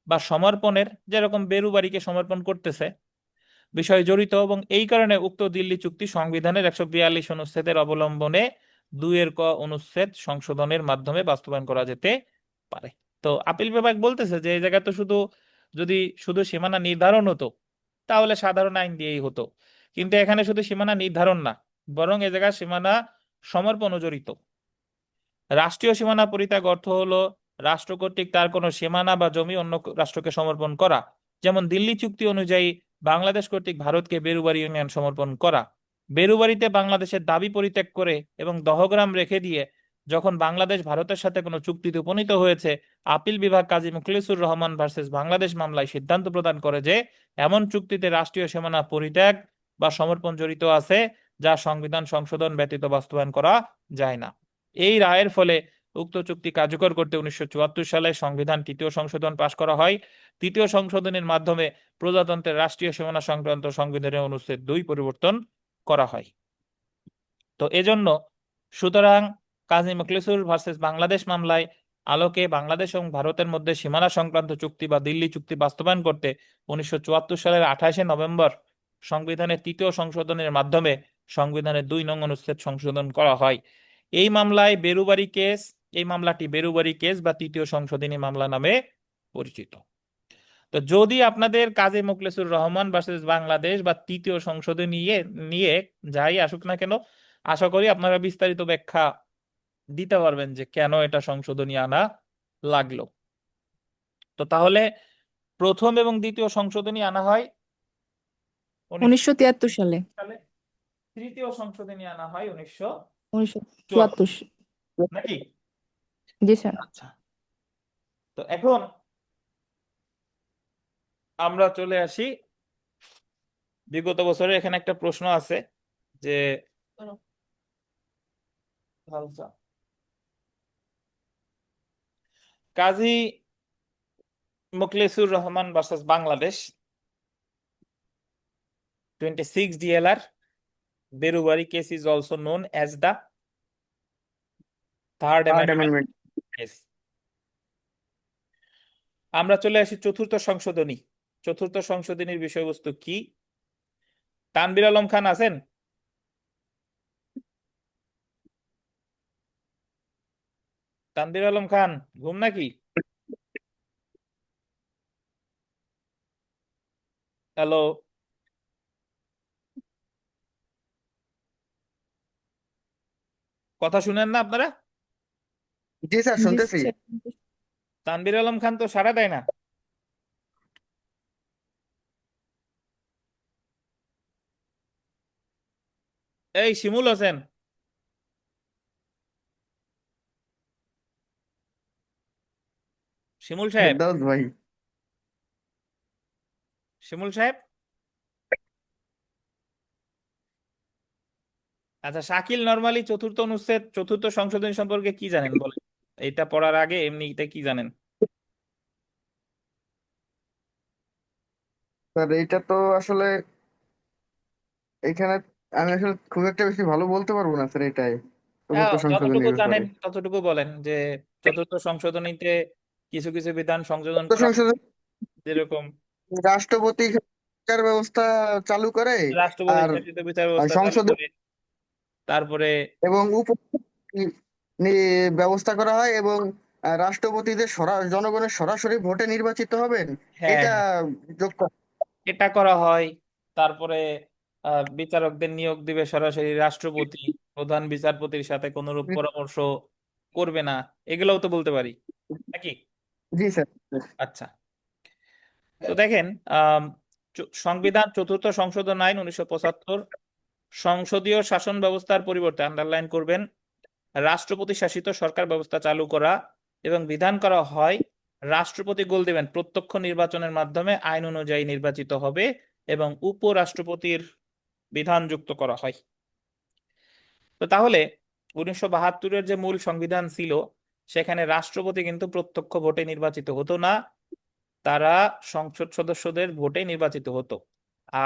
বা সমর্পণের, যেরকম বেরুবাড়িকে সমর্পণ করতেছে, বিষয় জড়িত, এবং এই কারণে উক্ত দিল্লি চুক্তি সংবিধানের 142 অনুচ্ছেদের অবলম্বনে 2 ক অনুচ্ছেদ সংশোধনের মাধ্যমে বাস্তবায়ন করা যেতে পারে। তো আপিল বিভাগ বলতেছে যে এই জায়গায় তো যদি শুধু সীমানা নির্ধারণ হতো তাহলে সাধারণ আইন দিয়েই হতো, কিন্তু এখানে শুধু সীমানা নির্ধারণ না, বরং এ জায়গায় সীমানা সমর্পণও জড়িত। রাষ্ট্রীয় সীমানা পরিত্যাগ অর্থ হলো রাষ্ট্র কর্তৃক তার কোনো সীমানা বা জমি অন্য রাষ্ট্রকে সমর্পণ করা, যেমন দিল্লি চুক্তি অনুযায়ী বাংলাদেশ কর্তৃক ভারতকে বেরুবাড়ি ইউনিয়ন সমর্পণ করা। বেরুবাড়িতে বাংলাদেশের দাবি পরিত্যাগ করে এবং দহগ্রাম রেখে দিয়ে যখন বাংলাদেশ ভারতের সাথে কোনো চুক্তিতে উপনীত হয়েছে, আপিল বিভাগ কাজী মুখলিসুর রহমান ভার্সেস বাংলাদেশ মামলায় সিদ্ধান্ত প্রদান করে যে এমন চুক্তিতে রাষ্ট্রীয় সীমানা পরিত্যাগ বা সমর্পণ জড়িত আছে যা সংবিধান সংশোধন ব্যতীত বাস্তবায়ন করা যায় না। এই রায়ের ফলে উক্ত চুক্তি কার্যকর করতে 1974 সালে সংবিধান 3য় সংশোধন পাশ করা হয়। 3য় সংশোধনের মাধ্যমে প্রজাতন্ত্রের রাষ্ট্রীয় সীমানা সংক্রান্ত সংবিধানের অনুচ্ছেদ 2 পরিবর্তন করা হয়। তো এজন্য সুতরাং কাজী মুখলিসুর ভার্সেস বাংলাদেশ মামলায় আলোকে বাংলাদেশ এবং ভারতের মধ্যে সীমানা সংক্রান্ত চুক্তি বা দিল্লি চুক্তি বাস্তবায়ন করতে 1974 সালের 28শে নভেম্বর সংবিধানের 3য় সংশোধনের মাধ্যমে সংবিধানের 2 নং অনুচ্ছেদ সংশোধন করা হয়। এই মামলায় বেরুবাড়ি কেস, এই মামলাটি বেরুবাড়ি কেস বা 3য় সংশোধনী মামলা নামে পরিচিত। তো যদি আপনাদের কাজী মুখলেসুর রহমান ভার্সেস বাংলাদেশ বা 3য় সংশোধনী নিয়ে নিয়ে যাই আসুক না কেন, আশা করি আপনারা বিস্তারিত ব্যাখ্যা দিতে পারবেন যে কেন এটা সংশোধনী আনা লাগলো। তো তাহলে প্রথম এবং দ্বিতীয় সংশোধনী আনা হয় 1973 সালে। সালে, তৃতীয় সংশোধনী আনা হয় 1974, 1974। নাকি? জি স্যার। আচ্ছা, তো এখন আমরা চলে আসি বিগত বছরের। এখানে একটা প্রশ্ন আছে যে Kazi Mukhlesur Rahman versus Bangladesh 26 DLR Berubari case is also known as the third third amendment amendment. Case. আমরা চলে আসি চতুর্থ সংশোধনী। চতুর্থ সংশোধনীর বিষয়বস্তু কি? তানভীর আলম খান আছেন? তানভীর আলম খান ঘুম নাকি? হ্যালো, কথা শুনেন না আপনারা? জি স্যার, জি শুনতেছি। স্যার। তানভীর আলম খান তো সাড়া দেয় না। এই শিমুল হোসেন, শিমুল সাহেব, ফেরদাউস ভাই। শিমুল সাহেব। আচ্ছা, শাকিল নরমালি চতুর্থ অনুচ্ছেদ চতুর্থ সংশোধনী সম্পর্কে কি জানেন বলেন? এটা পড়ার আগে এমনিতে কি জানেন? স্যার এইটা তো আসলে এখানে আমি আসলে খুব একটা বেশি ভালো বলতে পারবো না স্যার এটাই, চতুর্থ যতটুকু সংশোধনীর ব্যাপারে। জানেন ততটুকু বলেন যে চতুর্থ সংশোধনীতে কিছু কিছু বিধান সংযোজন চতুর্থ করা হয়, সংশোধনী যেরকম রাষ্ট্রপতি বিচার ব্যবস্থা চালু করে, রাষ্ট্রপতি আর স্বীকৃত বিচার ব্যবস্থা চালু সংসদ করে, তারপরে এবং উপ ব্যবস্থা করা হয়, এবং রাষ্ট্রপতিদের জনগণের সরাসরি ভোটে নির্বাচিত হবেন, হ্যাঁ এটা হ্যাঁ, যোগ করা। এটা করা হয়। তারপরে বিচারকদের নিয়োগ দিবে সরাসরি রাষ্ট্রপতি, প্রধান বিচারপতির সাথে কোনরূপ পরামর্শ করবে না, এগুলোও তো বলতে পারি নাকি? জি স্যার। আচ্ছা, তো দেখেন, সংবিধান চতুর্থ সংশোধন আইন 1975 সংসদীয় শাসন ব্যবস্থার পরিবর্তে, আন্ডারলাইন করবেন, রাষ্ট্রপতি শাসিত সরকার ব্যবস্থা চালু করা এবং বিধান করা হয় রাষ্ট্রপতি গোল দিবেন প্রত্যক্ষ নির্বাচনের মাধ্যমে আইন অনুযায়ী নির্বাচিত হবে এবং উপরাষ্ট্রপতির বিধান যুক্ত করা হয়। তো তাহলে 1972-এর যে মূল সংবিধান ছিল, সেখানে রাষ্ট্রপতি কিন্তু প্রত্যক্ষ ভোটে নির্বাচিত হতো না, তারা সংসদ সদস্যদের ভোটে নির্বাচিত হতো।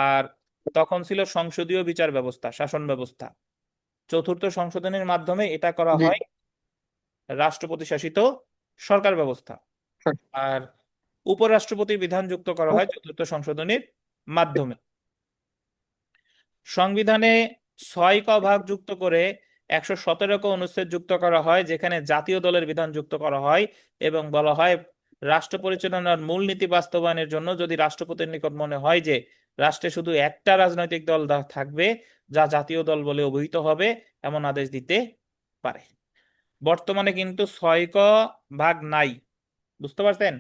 আর তখন ছিল সংসদীয় বিচার ব্যবস্থা, শাসন ব্যবস্থা। চতুর্থ সংশোধনের মাধ্যমে এটা করা জি হয় রাষ্ট্রপতি শাসিত সরকার ব্যবস্থা। স্যার। আর উপরাষ্ট্রপতির বিধান যুক্ত করা হয় চতুর্থ সংশোধনীর মাধ্যমে। সংবিধানে 6 ক ভাগ যুক্ত করে 117 ক অনুচ্ছেদ যুক্ত করা হয়, যেখানে জাতীয় দলের বিধান যুক্ত করা হয় এবং বলা হয় রাষ্ট্র পরিচালনার মূলনীতি বাস্তবায়নের জন্য যদি রাষ্ট্রপতির নিকট মনে হয় যে রাষ্ট্রে শুধু একটা রাজনৈতিক দল থাকবে যা জাতীয় দল বলে অভিহিত হবে, এমন আদেশ দিতে পারে। বর্তমানে কিন্তু 6 ক ভাগ নাই, বুঝতে পারছেন?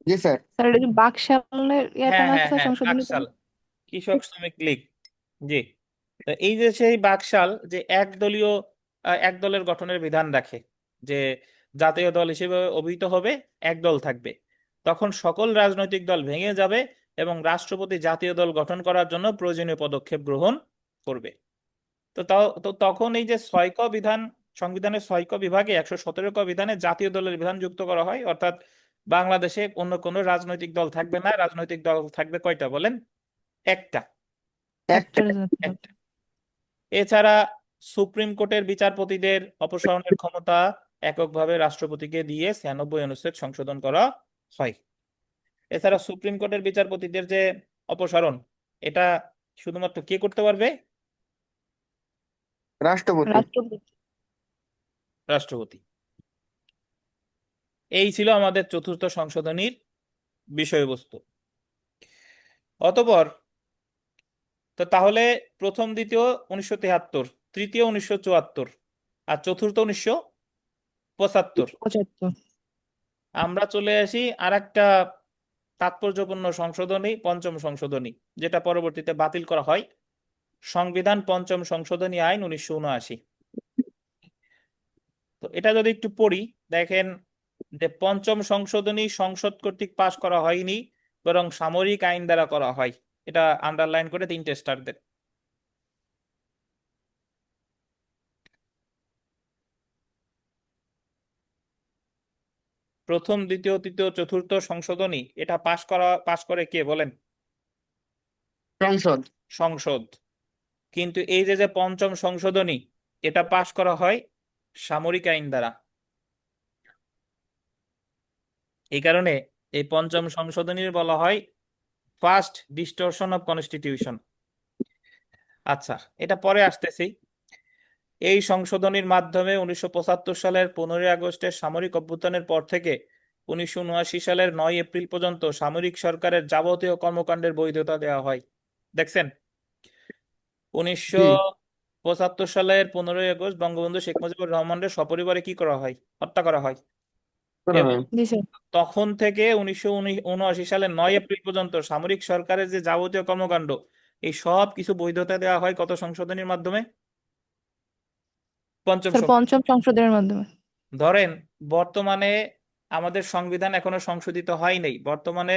জি স্যার। স্যার এটা কি বাকশালের ইয়েটা হ্যাঁ না হ্যাঁ স্যার, হ্যাঁ, সংশোধনীটা? বাকশাল, কৃষক শ্রমিক লীগ। জি, তো এই যে সেই বাকশাল যে এক দলের গঠনের বিধান রাখে, যে জাতীয় দল হিসেবে অভিহিত হবে, এক দল থাকবে, তখন সকল রাজনৈতিক দল ভেঙে যাবে এবং রাষ্ট্রপতি জাতীয় দল গঠন করার জন্য প্রয়োজনীয় পদক্ষেপ গ্রহণ করবে। তো তখন এই যে 6 ক বিধান, সংবিধানের 6 ক বিভাগে 117 ক বিধানে জাতীয় দলের বিধান যুক্ত করা হয়, অর্থাৎ বাংলাদেশে অন্য কোনো রাজনৈতিক দল থাকবে না। রাজনৈতিক দল থাকবে কয়টা বলেন? একটা। একটা একটা। রাজনৈতিক দল। একটা। এছাড়া সুপ্রিম কোর্টের বিচারপতিদের অপসারণের ক্ষমতা এককভাবে রাষ্ট্রপতিকে দিয়ে 96 অনুচ্ছেদ সংশোধন করা হয়। এছাড়া সুপ্রিম কোর্টের বিচারপতিদের যে অপসারণ, এটা শুধুমাত্র কে করতে পারবে? রাষ্ট্রপতি। রাষ্ট্রপতি। রাষ্ট্রপতি। এই ছিল আমাদের চতুর্থ সংশোধনীর বিষয়বস্তু। অতঃপর তাহলে প্রথম দ্বিতীয় 1973, তৃতীয় 1974, আর চতুর্থ 1975। 75। আমরা চলে আসি আর একটা তাৎপর্যপূর্ণ সংশোধনী, পঞ্চম সংশোধনী, যেটা পরবর্তীতে বাতিল করা হয়, সংবিধান পঞ্চম সংশোধনী আইন 1979। তো এটা যদি একটু পড়ি, দেখেন যে পঞ্চম সংশোধনী সংসদ কর্তৃক পাশ করা হয়নি, বরং সামরিক আইন দ্বারা করা হয়। এটা আন্ডারলাইন করে 3টে স্টার দেন। প্রথম, দ্বিতীয়, তৃতীয়, চতুর্থ সংশোধনী এটা পাশ করে কে বলেন? সংসদ। সংসদ। কিন্তু এই যে যে পঞ্চম সংশোধনী, এটা পাশ করা হয় সামরিক আইন দ্বারা। এই কারণে এই পঞ্চম সংশোধনীর বলা হয় ফার্স্ট ডিস্টরশন অফ কনস্টিটিউশন। আচ্ছা, এটা পরে আসতেছি। এই সংশোধনীর মাধ্যমে 1975 সালের 15 আগস্টের সামরিক অভ্যুত্থানের পর থেকে 1979 সালের 9 এপ্রিল পর্যন্ত সামরিক সরকারের যাবতীয় কর্মকাণ্ডের বৈধতা দেওয়া হয়। দেখছেন, জি 1975 সালের 15 আগস্ট বঙ্গবন্ধু শেখ মুজিবুর রহমানের সপরিবারে কি করা হয়? হত্যা করা হয়। করা এবং হয়। জি স্যার। তখন থেকে 1979 সালের 9 এপ্রিল পর্যন্ত সামরিক সরকারের যে যাবতীয় কর্মকাণ্ড, এই সব কিছু বৈধতা দেওয়া হয় কত সংশোধনীর মাধ্যমে? পঞ্চম স্যার সংশোধনী। পঞ্চম সংশোধনের মাধ্যমে। ধরেন বর্তমানে আমাদের সংবিধান এখনো সংশোধিত হয় নাই, বর্তমানে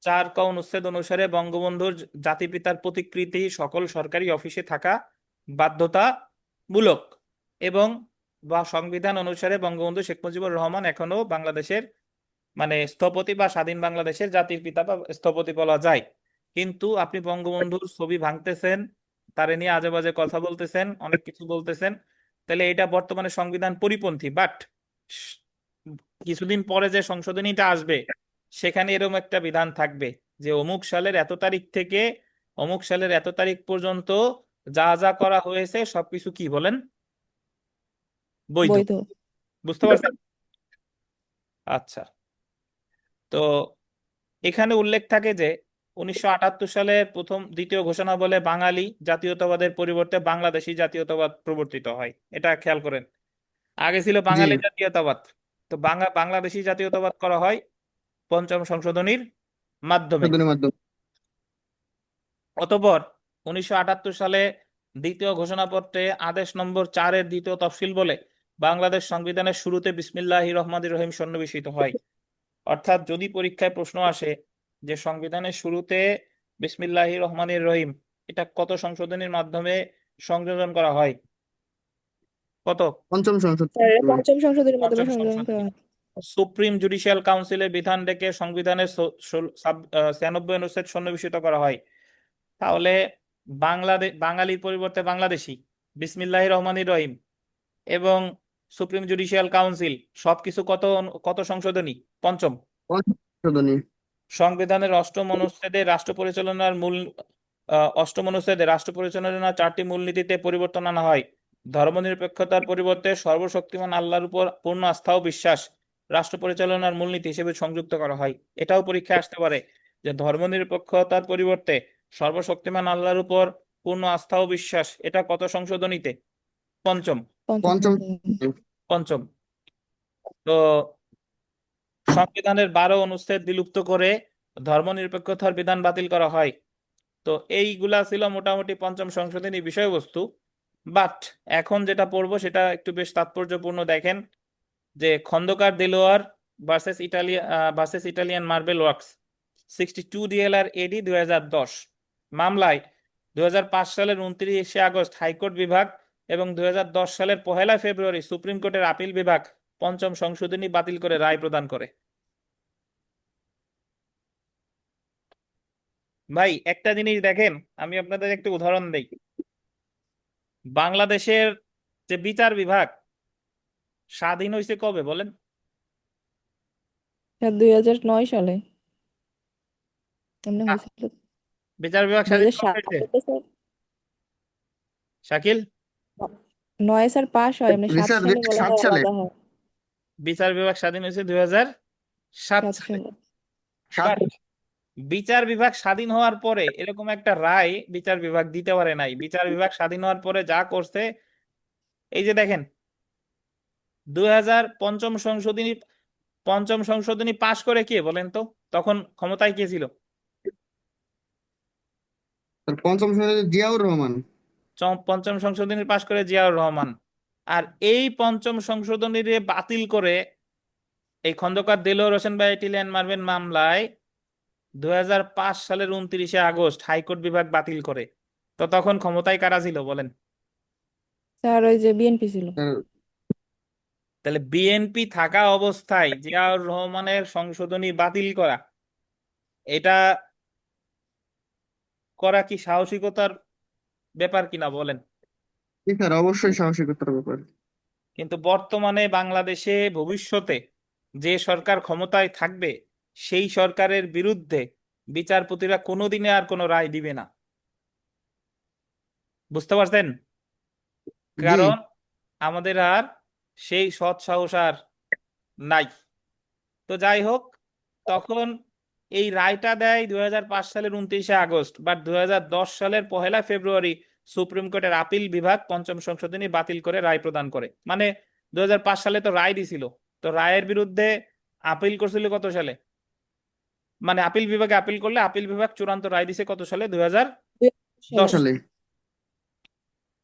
4 ক অনুচ্ছেদ অনুসারে বঙ্গবন্ধুর জাতিপিতার প্রতিকৃতি সকল সরকারি অফিসে থাকা বাধ্যতামূলক, এবং বা সংবিধান অনুসারে বঙ্গবন্ধু শেখ মুজিবুর রহমান এখনো বাংলাদেশের মানে স্থপতি বা স্বাধীন বাংলাদেশের জাতির পিতা বা স্থপতি বলা যায়। কিন্তু আপনি বঙ্গবন্ধুর ছবি ভাঙতেছেন, তারে নিয়ে আজে বাজে কথা বলতেছেন, অনেক কিছু বলতেছেন, তাহলে এটা বর্তমানে সংবিধান পরিপন্থী। বাট কিছুদিন পরে যে সংশোধনীটা আসবে, সেখানে এরকম একটা বিধান থাকবে যে অমুক সালের এত তারিখ থেকে অমুক সালের এত তারিখ পর্যন্ত যা যা করা হয়েছে সবকিছু কি বলেন? বৈধ। বৈধ। বুঝতে পারছেন? আচ্ছা, তো এখানে উল্লেখ থাকে যে 1978 সালে দ্বিতীয় ঘোষণা বলে বাঙালি জাতীয়তাবাদের পরিবর্তে বাংলাদেশী জাতীয়তাবাদ প্রবর্তিত হয়। এটা খেয়াল করেন, আগে ছিল জি। বাঙালি জাতীয়তাবাদ, তো বাংলাদেশী জাতীয়তাবাদ করা হয় পঞ্চম সংশোধনীর মাধ্যমে। সংশোধনের মাধ্যমে। অতঃপর 1978 সালে দ্বিতীয় ঘোষণাপত্রে আদেশ নম্বর 4-এর দ্বিতীয় তফসিল বলে বাংলাদেশ সংবিধানের শুরুতে বিসমিল্লাহির রহমানির রহিম সন্নিবেশিত হয়। অর্থাৎ যদি পরীক্ষায় প্রশ্ন আসে যে সংবিধানের শুরুতে বিসমিল্লাহির রহমানির রহিম, এটা কত সংশোধনীর মাধ্যমে সংযোজন করা হয়? কত? পঞ্চম সংসদ। স্যার এটা পঞ্চম সংশোধনীর মাধ্যমে পঞ্চম সংযোজন করা সংশোধনী। হয়। সুপ্রিম জুডিশিয়াল কাউন্সিলের বিধান রেখে সংবিধানের 96 অনুচ্ছেদ সন্নিবেশিত করা হয়। তাহলে বাঙালির পরিবর্তে বাংলাদেশি, বিসমিল্লাহির রহমানির রহিম এবং সুপ্রিম জুডিশিয়াল কাউন্সিল সবকিছু কত কত সংশোধনী? পঞ্চম। পঞ্চম সংশোধনী। সংবিধানের অষ্টম অনুচ্ছেদে রাষ্ট্র পরিচালনার 4টি মূলনীতিতে পরিবর্তন আনা হয়। ধর্মনিরপেক্ষতার পরিবর্তে সর্বশক্তিমান আল্লাহর উপর পূর্ণ আস্থা ও বিশ্বাস রাষ্ট্র পরিচালনার মূলনীতি হিসেবে সংযুক্ত করা হয়। এটাও পরীক্ষায় আসতে পারে যে ধর্মনিরপেক্ষতার পরিবর্তে সর্বশক্তিমান আল্লাহর উপর পূর্ণ আস্থা ও বিশ্বাস, এটা কত সংশোধনীতে? পঞ্চম। পঞ্চম পঞ্চম সংশোধনী। পঞ্চম। তো সংবিধানের 12 অনুচ্ছেদ বিলুপ্ত করে ধর্মনিরপেক্ষতার বিধান বাতিল করা হয়। তো এইগুলা ছিল মোটামুটি পঞ্চম সংশোধনী বিষয়বস্তু। বাট এখন যেটা পড়বো সেটা একটু বেশ তাৎপর্যপূর্ণ। দেখেন যে Khondaker Delwar versus Italian marble works 62 DLR AD 2010 মামলায় 2005 সালের 29শে আগস্ট হাইকোর্ট বিভাগ এবং 2010 সালের 1 ফেব্রুয়ারি সুপ্রিম কোর্টের আপিল বিভাগ পঞ্চম সংশোধনী বাতিল করে রায় প্রদান করে। ভাই একটা জিনিস দেখেন, আমি আপনাদের একটু উদাহরণ দেই। বাংলাদেশের যে বিচার বিভাগ স্বাধীন হয়েছে কবে বলেন? স্যার 2009 সালে এমনি না, হয়েছিল। বিচার বিভাগ দুই স্বাধীন হাজার কবে হয়েছে? সাতে স্যার শাকিল, 9 স্যার পাস হয়, এমনি 7 রিসার্চ সালে বলা 7 হয়, সালে। আলাদা হয়। বিচার বিভাগ স্বাধীন হয়েছে 2007 7 সালে। সালে। 7। বাট বিচার বিভাগ স্বাধীন হওয়ার পরে এরকম একটা রায় বিচার বিভাগ দিতে পারে নাই। বিচার বিভাগ স্বাধীন হওয়ার পরে যা করছে, এই যে দেখেন 2000 পঞ্চম সংশোধনী পাশ করে কে বলেন তো? তখন ক্ষমতায় কে ছিল? পঞ্চম সংসদে জিয়াউর রহমান। পঞ্চম সংশোধনী পাশ করে জিয়াউর রহমান। আর এই পঞ্চম সংশোধনী বাতিল করে এই খন্দকার দেলোয়ার হোসেন ভাই ইটালিয়ান মার্বেল মামলায় 2005 সালের 29শে আগস্ট হাইকোর্ট বিভাগ বাতিল করে। তো তখন ক্ষমতায় কারা ছিল বলেন? স্যার ওই যে বিএনপি ছিল। তাহলে বিএনপি থাকা অবস্থায় জিয়াউর রহমানের সংশোধনী বাতিল করা, এটা করা কি সাহসিকতার ব্যাপার কিনা বলেন? জি স্যার, অবশ্যই সাহসিকতার ব্যাপার। কিন্তু বর্তমানে বাংলাদেশে ভবিষ্যতে যে সরকার ক্ষমতায় থাকবে সেই সরকারের বিরুদ্ধে বিচারপতিরা কোনোদিনে আর কোনো রায় দিবে না। বুঝতে পারছেন? জি। কারণ আমাদের আর সেই সৎ সাহস আর নাই। তো যাই হোক, তখন এই রায়টা দেয় 2005 সালের 29শে আগস্ট, বাট 2010 সালের 1 ফেব্রুয়ারি সুপ্রিম কোর্টের আপিল বিভাগ পঞ্চম সংশোধনী বাতিল করে রায় প্রদান করে। মানে 2005 সালে তো রায় দিছিল, তো রায়ের বিরুদ্ধে আপিল করছিল কত সালে? মানে আপিল বিভাগে আপিল করলে আপিল বিভাগ চূড়ান্ত রায় দিছে কত সালে? 2010 সালে। সালে।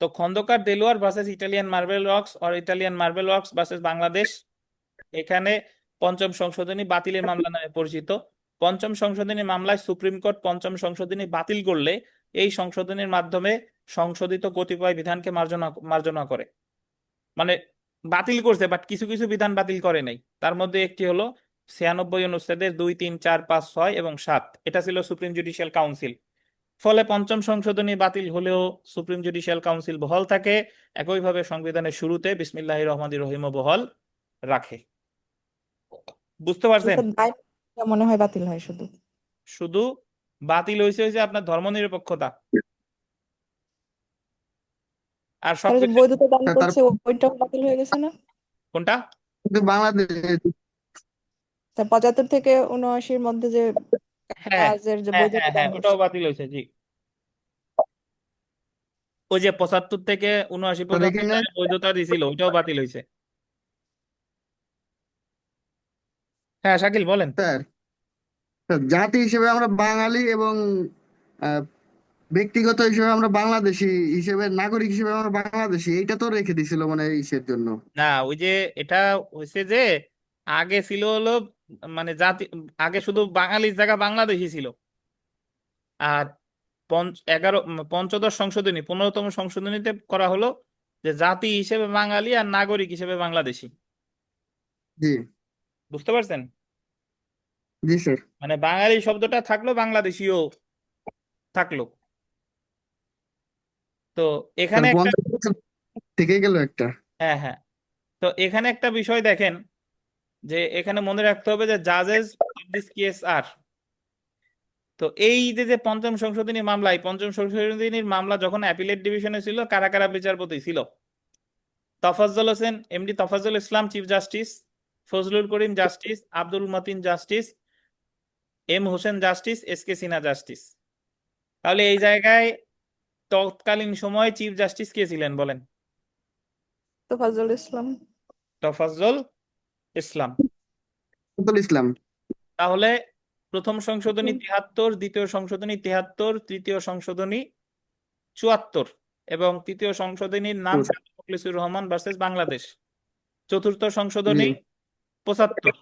তো Khondaker Delwar versus Italian marble works আর Italian marble works versus Bangladesh, এখানে পঞ্চম সংশোধনী বাতিলের মামলা নামে পরিচিত। পঞ্চম সংশোধনী মামলায় সুপ্রিম কোর্ট পঞ্চম সংশোধনী বাতিল করলে এই সংশোধনীর মাধ্যমে সংশোধিত কতিপয় বিধানকে মার্জনা করে। মানে বাতিল করছে, বাট কিছু কিছু বিধান বাতিল করে নাই। তার মধ্যে একটি হলো 96 অনুচ্ছেদের 2, 3, 4, 5, 6 এবং 7। এটা ছিল সুপ্রিম জুডিশিয়াল কাউন্সিল। ফলে পঞ্চম সংশোধনী বাতিল হলেও সুপ্রিম জুডিশিয়াল কাউন্সিল বহাল থাকে। একইভাবে সংবিধানের শুরুতে বিসমিল্লাহির রহমানির রহিম বহাল রাখে। বুঝতে পারছেন? স্যার দায় মনে হয় বাতিল হয় শুধু। শুধু বাতিল হয়েছে আপনার ধর্মনিরপেক্ষতা, আর স্যার ওই যে সবকিছু। বৈধতা দান তার করছে ওইটাও বাতিল হয়ে গেছে না? কোনটা? কিন্তু বাংলাদেশ তা 75 থেকে 79-র মধ্যে যে হ্যাঁ কাজের যে হ্যাঁ বৈধতা হ্যাঁ দান হ্যাঁ, ওটাও করছে। বাতিল হয়েছে, জি। ওই যে 75 থেকে 79 তো পর্যন্ত এখানে যে বৈধতা দিছিল ওইটাও বাতিল হয়েছে। হ্যাঁ শাকিল বলেন। স্যার, জাতি হিসেবে আমরা বাঙালি এবং আহ, ব্যক্তিগত হিসেবে আমরা বাংলাদেশি, হিসেবে নাগরিক হিসেবে আমরা বাংলাদেশি, এইটা তো রেখে দিছিল মানে ইসের জন্য। না ওই যে এটা হয়েছে যে আগে ছিল হলো মানে জাতি, আগে শুধু বাঙালির জায়গা বাংলাদেশি ছিল। আর পঞ্চদশ সংশোধনী 15তম সংশোধনীতে করা হলো যে জাতি হিসেবে বাঙালি আর নাগরিক হিসেবে বাংলাদেশি। জি। বুঝতে পারছেন? জি স্যার। মানে বাঙালি শব্দটা থাকলো, বাংলাদেশিও থাকলো। তো এখানে স্যার একটা, 50 বছর থেকে গেল একটা। হ্যাঁ হ্যাঁ, তো এখানে একটা বিষয় দেখেন যে এখানে মনে রাখতে হবে যে জাজেস অফ দিস কেস আর, তো এই যে যে পঞ্চম সংশোধনী মামলা, এই পঞ্চম সংশোধনীর মামলা যখন অ্যাপিলেট ডিভিশনে ছিল, কারা কারা বিচারপতি ছিল? Tafazzal Hossain, MD Tafazzal Islam chief justice, Fazlul Karim justice, Abdul Matin justice, M Hossain justice, S K Sinha justice. তাহলে এই জায়গায় তৎকালীন সময়ে চিফ জাস্টিস কে ছিলেন বলেন? তোফাজ্জল ইসলাম। তফাজ্জল ইসলাম। ফজলুল ইসলাম। তাহলে প্রথম সংশোধনী 73, দ্বিতীয় সংশোধনী 73, তৃতীয় সংশোধনী 74, এবং তৃতীয় সংশোধনীর নাম সাদেক মুখলিসুর রহমান ভার্সেস বাংলাদেশ। চতুর্থ জি। সংশোধনী 75,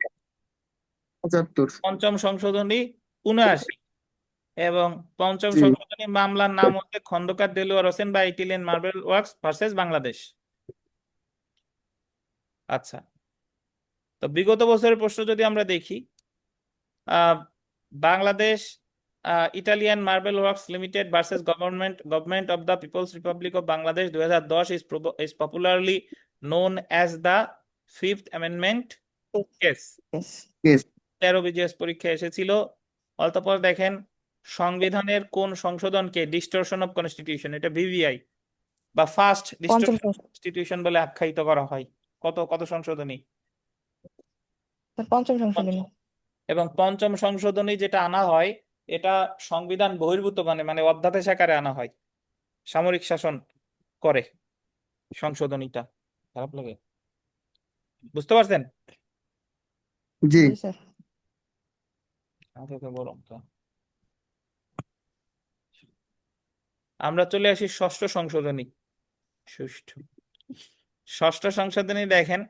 75। পঞ্চম সংশোধনী 79, এবং পঞ্চম জি। সংশোধনী মামলার নাম হচ্ছে খন্দকার দেলোয়ার হোসেন বা Italian marble works versus Bangladesh. আচ্ছা, তো বিগত বছরের প্রশ্ন যদি আমরা দেখি, আহ, Bangladesh Italian marble works limited versus government of the people's republic of Bangladesh 2010 is popularly known as the fifth amendment case. Yes. 13 BGS পরীক্ষা এসেছিল। অতঃপর দেখেন সংবিধানের কোন সংশোধনকে ডিস্টরশন অফ কনস্টিটিউশন, এটা ভিভিআই বা ফার্স্ট পঞ্চম ডিস্টরশন কনস্টিটিউশন বলে আখ্যায়িত করা হয়। কত কত সংশোধনী? পঞ্চম সংশোধনী। পঞ্চম। এবং পঞ্চম সংশোধনী যেটা আনা হয়, এটা সংবিধান বহির্ভূত, মানে মানে অধ্যাদেশ আকারে আনা হয়, সামরিক শাসন করে সংশোধনীটা। খারাপ লাগে? বুঝতে পারছেন? জি। জি স্যার। আমাকে তো গরম তো। আমরা চলে আসি ষষ্ঠ সংশোধনী। সুষ্ঠু ষষ্ঠ সংশোধনী দেখেন,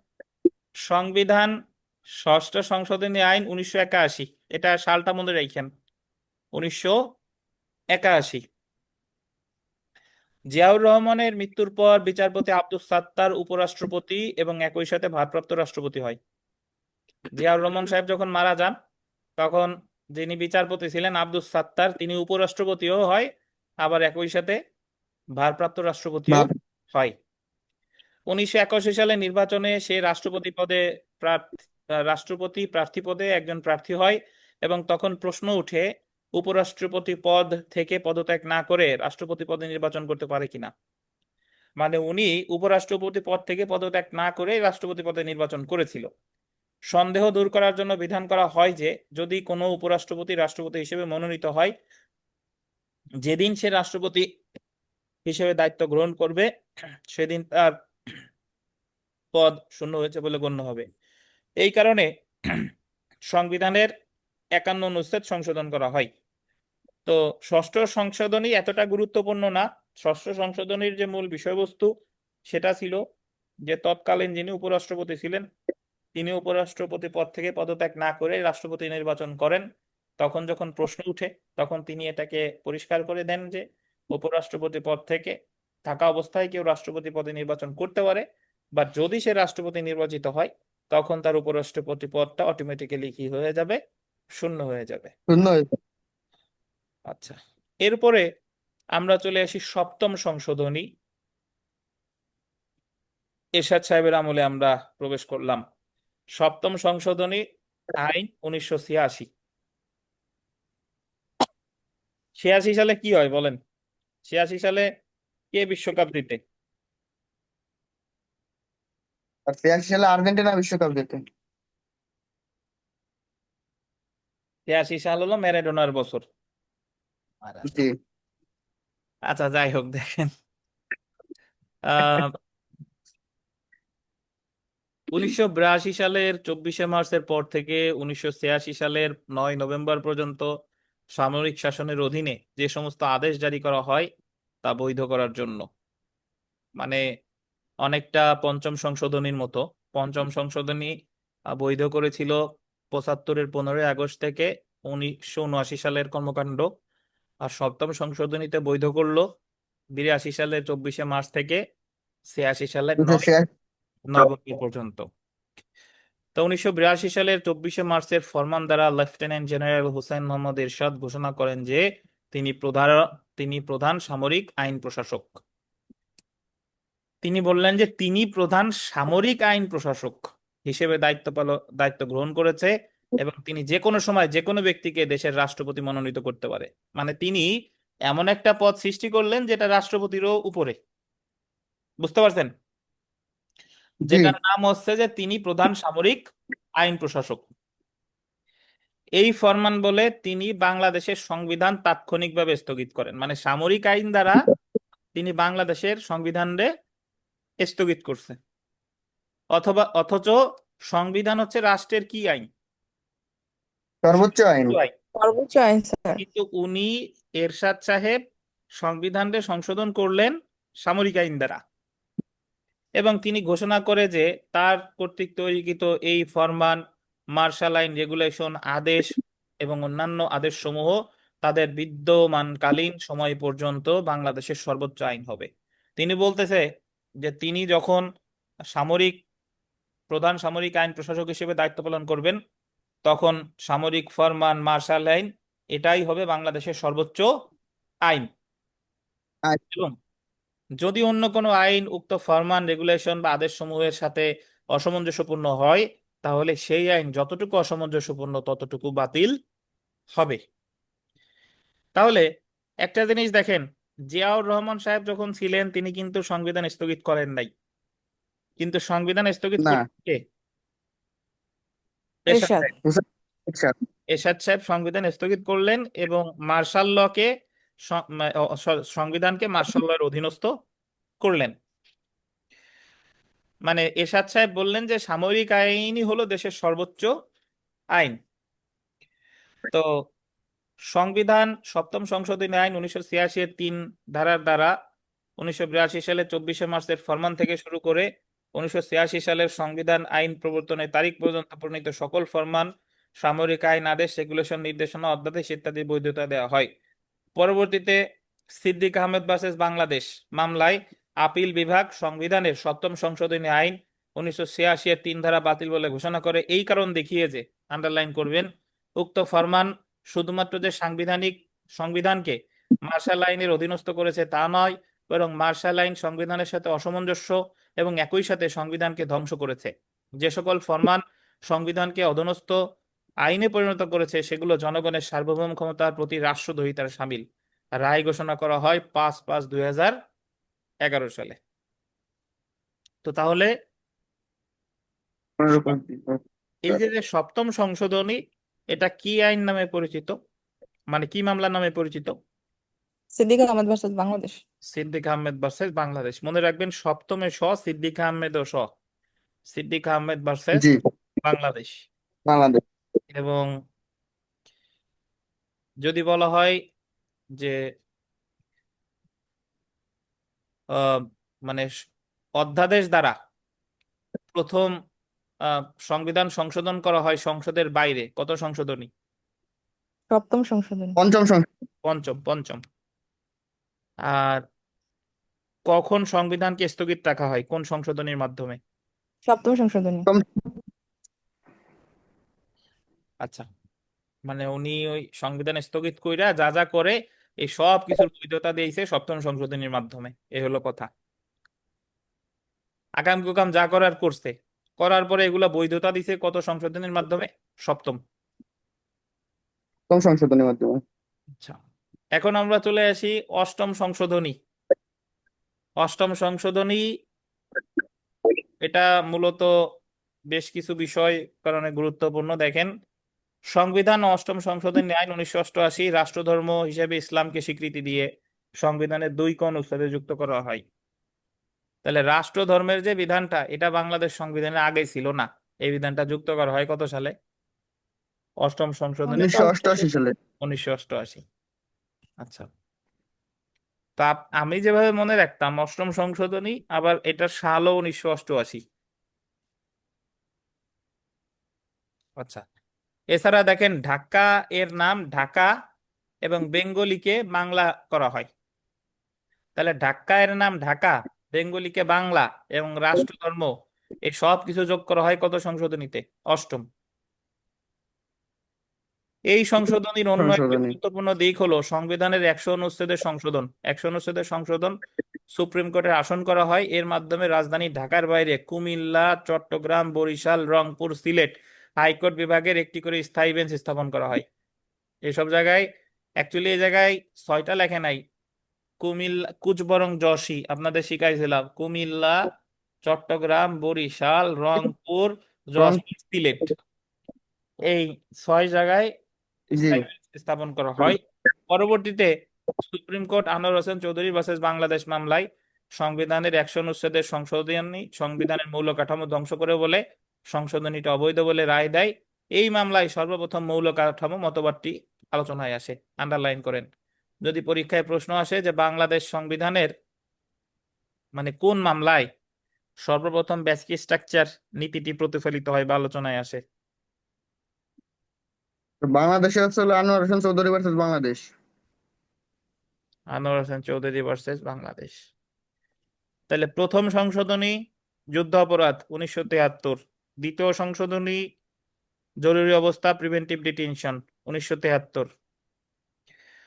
সংবিধান ষষ্ঠ সংশোধনী আইন 1981, এটা সালটা মনে রাখেন, 1981। জিয়াউর রহমানের মৃত্যুর পর বিচারপতি আব্দুস সাত্তার উপরাষ্ট্রপতি এবং একই সাথে ভারপ্রাপ্ত রাষ্ট্রপতি হয়। জিয়াউর রহমান সাহেব যখন মারা যান, তখন যিনি বিচারপতি ছিলেন আব্দুস সাত্তার, তিনি উপরাষ্ট্রপতিও হয়, আবার একই সাথে ভারপ্রাপ্ত রাষ্ট্রপতিও বা- হয়। 1981 সালে নির্বাচনে সে রাষ্ট্রপতি প্রার্থী পদে একজন প্রার্থী হয়, এবং তখন প্রশ্ন উঠে উপরাষ্ট্রপতি পদ থেকে পদত্যাগ না করে রাষ্ট্রপতি পদে নির্বাচন করতে পারে কিনা। মানে উনি উপরাষ্ট্রপতি পদ থেকে পদত্যাগ না করে রাষ্ট্রপতি পদে নির্বাচন করেছিল। সন্দেহ দূর করার জন্য বিধান করা হয় যে যদি কোনো উপরাষ্ট্রপতি রাষ্ট্রপতি হিসেবে মনোনীত হয়, যেদিন সে রাষ্ট্রপতি হিসেবে দায়িত্ব গ্রহণ করবে সেদিন তার পদ শূন্য হয়েছে বলে গণ্য হবে। এই কারণে সংবিধানের 51 অনুচ্ছেদ সংশোধন করা হয়। তো ষষ্ঠ সংশোধনী এতটা গুরুত্বপূর্ণ না। ষষ্ঠ সংশোধনীর যে মূল বিষয়বস্তু সেটা ছিল যে তৎকালীন যিনি উপরাষ্ট্রপতি ছিলেন, তিনি উপরাষ্ট্রপতি পদ থেকে পদত্যাগ না করে রাষ্ট্রপতি নির্বাচন করেন। তখন যখন প্রশ্ন উঠে, তখন তিনি এটাকে পরিষ্কার করে দেন যে উপরাষ্ট্রপতি পদ থেকে থাকা অবস্থায় কেউ রাষ্ট্রপতি পদে নির্বাচন করতে পারে, বা যদি সে রাষ্ট্রপতি নির্বাচিত হয় তখন তার উপরাষ্ট্রপতি পদটা অটোমেটিক্যালি কি হয়ে যাবে? শূন্য হয়ে যাবে। ধন্যবাদ। আচ্ছা, এরপরে আমরা চলে আসি সপ্তম সংশোধনী। এরশাদ সাহেবের আমলে আমরা প্রবেশ করলাম। সপ্তম সংশোধনী আইন 1986। 86 সালে কি হয় বলেন? 86 সালে কে বিশ্বকাপ জিতে? আর 83 সালে আর্জেন্টিনা বিশ্বকাপ জেতে। 83 সাল হলো ম্যারাডোনার বছর। জি। আচ্ছা, যাই হোক, দেখেন, আহ 1982 সালের 24শে মার্চের পর থেকে 1986 সালের 9 নভেম্বর পর্যন্ত সামরিক শাসনের অধীনে যে সমস্ত আদেশ জারি করা হয় তা বৈধ করার জন্য, মানে অনেকটা পঞ্চম সংশোধনীর মতো। পঞ্চম সংশোধনী বৈধ করেছিল 75-এর 15ই আগস্ট থেকে 1979 সালের কর্মকাণ্ড, আর সপ্তম সংশোধনীতে বৈধ করলো 82 সালের 24শে মার্চ থেকে 86 সালের 9 নভেম্বর পর্যন্ত। তো 1982 সালের 24শে মার্চের ফরমান দ্বারা লেফটেন্যান্ট জেনারেল হুসেন মোহাম্মদ এরশাদ ঘোষণা করেন যে তিনি প্রধান তিনি প্রধান সামরিক আইন প্রশাসক। তিনি বললেন যে তিনি প্রধান সামরিক আইন প্রশাসক হিসেবে দায়িত্ব গ্রহণ করেছে, এবং তিনি যে কোনো সময় যে কোনো ব্যক্তিকে দেশের রাষ্ট্রপতি মনোনীত করতে পারে। মানে তিনি এমন একটা পদ সৃষ্টি করলেন যেটা রাষ্ট্রপতিরও উপরে। বুঝতে পারছেন? জি। যেটার নাম হচ্ছে যে তিনি প্রধান সামরিক আইন প্রশাসক। এই ফরমান বলে তিনি বাংলাদেশের সংবিধান তাৎক্ষণিকভাবে স্থগিত করেন, মানে সামরিক আইন দ্বারা তিনি বাংলাদেশের সংবিধানে স্থগিত করছে। অথচ সংবিধান হচ্ছে রাষ্ট্রের কি আইন? সর্বোচ্চ আইন। আইন। সর্বোচ্চ আইন স্যার। কিন্তু উনি, এরশাদ সাহেব, সংবিধানকে সংশোধন করলেন সামরিক আইন দ্বারা, এবং তিনি ঘোষণা করে যে তার কর্তৃক তৈরিকৃত এই ফরমান, মার্শাল আইন, রেগুলেশন, আদেশ এবং অন্যান্য আদেশসমূহ তাদের বিদ্যমানকালীন সময় পর্যন্ত বাংলাদেশের সর্বোচ্চ আইন হবে। তিনি বলতেছে যে তিনি যখন সামরিক প্রধান সামরিক আইন প্রশাসক হিসেবে দায়িত্ব পালন করবেন, তখন সামরিক ফরমান, মার্শাল আইন, এটাই হবে বাংলাদেশের সর্বোচ্চ আইন। এবং যদি অন্য কোনো আইন উক্ত ফরমান, রেগুলেশন বা আদেশসমূহের সাথে অসামঞ্জস্যপূর্ণ হয়, তাহলে সেই আইন যতটুকু অসামঞ্জস্যপূর্ণ ততটুকু বাতিল হবে। তাহলে একটা জিনিস দেখেন, জিয়াউর রহমান সাহেব যখন ছিলেন তিনি কিন্তু সংবিধান স্থগিত করেন নাই, কিন্তু সংবিধান স্থগিত না। করতে কে? এরশাদ এরশাদ। সাহেব। হুসেন এরশাদ। এরশাদ সাহেব সংবিধান স্থগিত করলেন এবং মার্শাল লকে, সংবিধানকে মার্শাল লর অধীনস্থ করলেন। মানে এরশাদ সাহেব বললেন যে সামরিক আইনই হলো দেশের সর্বোচ্চ আইন। তো সংবিধান সপ্তম সংশোধনী আইন 1986 এর 3 ধারার দ্বারা 1982 সালের 24শে মার্চের ফরমান থেকে শুরু করে 1986 সালের সংবিধান আইন প্রবর্তনের তারিখ পর্যন্ত প্রণীত সকল ফরমান, সামরিক আইন, আদেশ, রেগুলেশন, নির্দেশনা, অধ্যাদেশ ইত্যাদি বৈধতা দেওয়া হয়। পরবর্তীতে সিদ্দিক আহমেদ ভার্সেস বাংলাদেশ মামলায় আপিল বিভাগ সংবিধানের সপ্তম সংশোধনী আইন 1986 এর 3 ধারা বাতিল বলে ঘোষণা করে, এই কারণ দেখিয়ে যে, আন্ডারলাইন করবেন, উক্ত ফরমান শুধুমাত্র যে সংবিধানকে মার্শাল আইনের অধীনস্থ করেছে তা নয়, বরং মার্শাল আইন সংবিধানের সাথে অসামঞ্জস্য এবং একই সাথে সংবিধানকে ধ্বংস করেছে। যে সকল ফরমান সংবিধানকে অধীনস্থ আইনে পরিণত করেছে সেগুলো জনগণের সার্বভৌম ক্ষমতার প্রতি রাষ্ট্রদ্রোহিতার শামিল। রায় ঘোষণা করা হয় 5/5/2011 সালে। তো তাহলে এই যে সপ্তম সংশোধনী, এটা কি আইন নামে পরিচিত, মানে কি মামলা নামে পরিচিত? সিদ্দিক আহমেদ ভার্সেস বাংলাদেশ। সিদ্দিক আহমেদ ভার্সেস বাংলাদেশ। মনে রাখবেন, সপ্তমে স, সিদ্দিক আহমেদ ও স, সিদ্দিক আহমেদ ভার্সেস জি। বাংলাদেশ। বাংলাদেশ। এবং যদি বলা হয় যে আহ, মানে অধ্যাদেশ দ্বারা প্রথম আহ, সংবিধান সংশোধন করা হয় সংসদের বাইরে, কত সংশোধনী? সপ্তম সংশোধনী। পঞ্চম পঞ্চম। পঞ্চম। আর কখন সংবিধানকে স্থগিত রাখা হয়, কোন সংশোধনীর মাধ্যমে? সপ্তম সংশোধনী। আচ্ছা, মানে উনি ওই সংবিধান স্থগিত কইরা যা যা করে এই সব কিছুর বৈধতা দিয়েছে সপ্তম সংশোধনীর মাধ্যমে, এই হলো কথা। আকাম কুকাম যা করার করছে, করার পরে এগুলা বৈধতা দিছে কত সংশোধনীর মাধ্যমে? সপ্তম। সংশোধনীর মাধ্যমে। আচ্ছা, এখন আমরা চলে আসি অষ্টম সংশোধনী। অষ্টম সংশোধনী, এটা মূলত বেশ কিছু বিষয় কারণে গুরুত্বপূর্ণ। দেখেন, সংবিধান ও অষ্টম সংশোধনী আইন 1988 রাষ্ট্রধর্ম হিসেবে ইসলামকে স্বীকৃতি দিয়ে সংবিধানের 2 অনুচ্ছেদে যুক্ত করা হয়। তাহলে রাষ্ট্রধর্মের যে বিধানটা, এটা বাংলাদেশ সংবিধানে আগে ছিল না। এই বিধানটা যুক্ত করা হয় কত সালে? অষ্টম সংশোধনী 1988 সালে। 1988। আচ্ছা, তা আমি যেভাবে মনে রাখতাম অষ্টম সংশোধনী, আবার এটার সালও 1988। আচ্ছা, এছাড়া দেখেন ঢাকা এর নাম ঢাকা এবং বেঙ্গলিকে বাংলা করা হয়। তাহলে ঢাকা এর নাম ঢাকা, বেঙ্গলিকে বাংলা এবং রাষ্ট্রধর্ম, এই সব কিছু যোগ করা হয় কত সংশোধনীতে? অষ্টম। এই সংশোধনীর অন্য একটি সংশোধনী। গুরুত্বপূর্ণ দিক হলো সংবিধানের 100 অনুচ্ছেদের সংশোধন। 100 অনুচ্ছেদের সংশোধন সুপ্রিম কোর্টে আসন করা হয়। এর মাধ্যমে রাজধানী ঢাকার বাইরে কুমিল্লা, চট্টগ্রাম, বরিশাল, রংপুর, সিলেট হাইকোর্ট বিভাগের একটি করে স্থায়ী বেঞ্চ স্থাপন করা হয়। এসব জায়গায় অ্যাকচুয়ালি এই জায়গায় 6টা লেখে নাই, কুমিল্লা কুচবরং যশী আপনাদের শিখাইছিলাম, কুমিল্লা, চট্টগ্রাম, বরিশাল, রংপুর, রং। যশোর, সিলেট, এই 6 জায়গায় জি। স্থায়ী বেঞ্চ স্থাপন করা হয়। পরবর্তীতে supreme court Anwar Hossain Chowdhury versus Bangladesh মামলায় সংবিধানের 100 অনুচ্ছেদের সংশোধনী সংবিধানের মৌল কাঠামো ধ্বংস করে বলে সংশোধনীটা অবৈধ বলে রায় দেয়। এই মামলায় সর্বপ্রথম মৌল কাঠামো মতবাদটি আলোচনায় আসে। আন্ডারলাইন করেন, যদি পরীক্ষায় প্রশ্ন আসে যে বাংলাদেশ সংবিধানের মানে কোন মামলায় সর্বপ্রথম বেসিক স্ট্রাকচার নীতিটি প্রতিফলিত হয় বা আলোচনায় আসে? বাংলাদেশে হচ্ছে হলো আনোয়ার হোসেন চৌধুরী ভার্সেস বাংলাদেশ। আনোয়ার হোসেন চৌধুরী ভার্সেস বাংলাদেশ। তাহলে প্রথম সংশোধনী যুদ্ধ অপরাধ 1973, দ্বিতীয় সংশোধনী জরুরি অবস্থা প্রিভেন্টিভ ডিটেনশন 1973,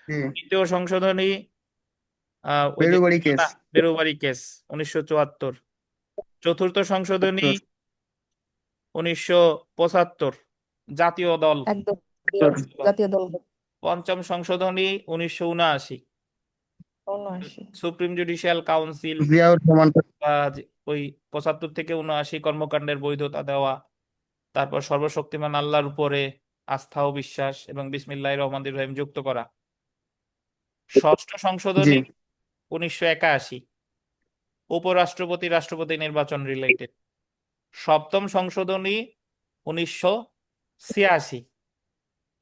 জি। তৃতীয় সংশোধনী ওই যে বেড়ুবাড়ি কেস। বেরোবারি কেস 1974, চতুর্থ সংশোধনী 1975 জাতীয় দল, একদম সত্তর। জাতীয় দল। পঞ্চম সংশোধনী 1979 উনআশি। Supreme judicial council Ziaur Rahman. ওই 75 থেকে 79 কর্মকাণ্ডের বৈধতা দেওয়া, তারপর সর্বশক্তিমান আল্লাহর উপরে আস্থা ও বিশ্বাস এবং বিসমিল্লাহির রহমানির রহিম যুক্ত করা। ষষ্ঠ জি। সংশোধনী 1981 উপরাষ্ট্রপতি রাষ্ট্রপতি নির্বাচন রিলেটেড। সপ্তম সংশোধনী 1986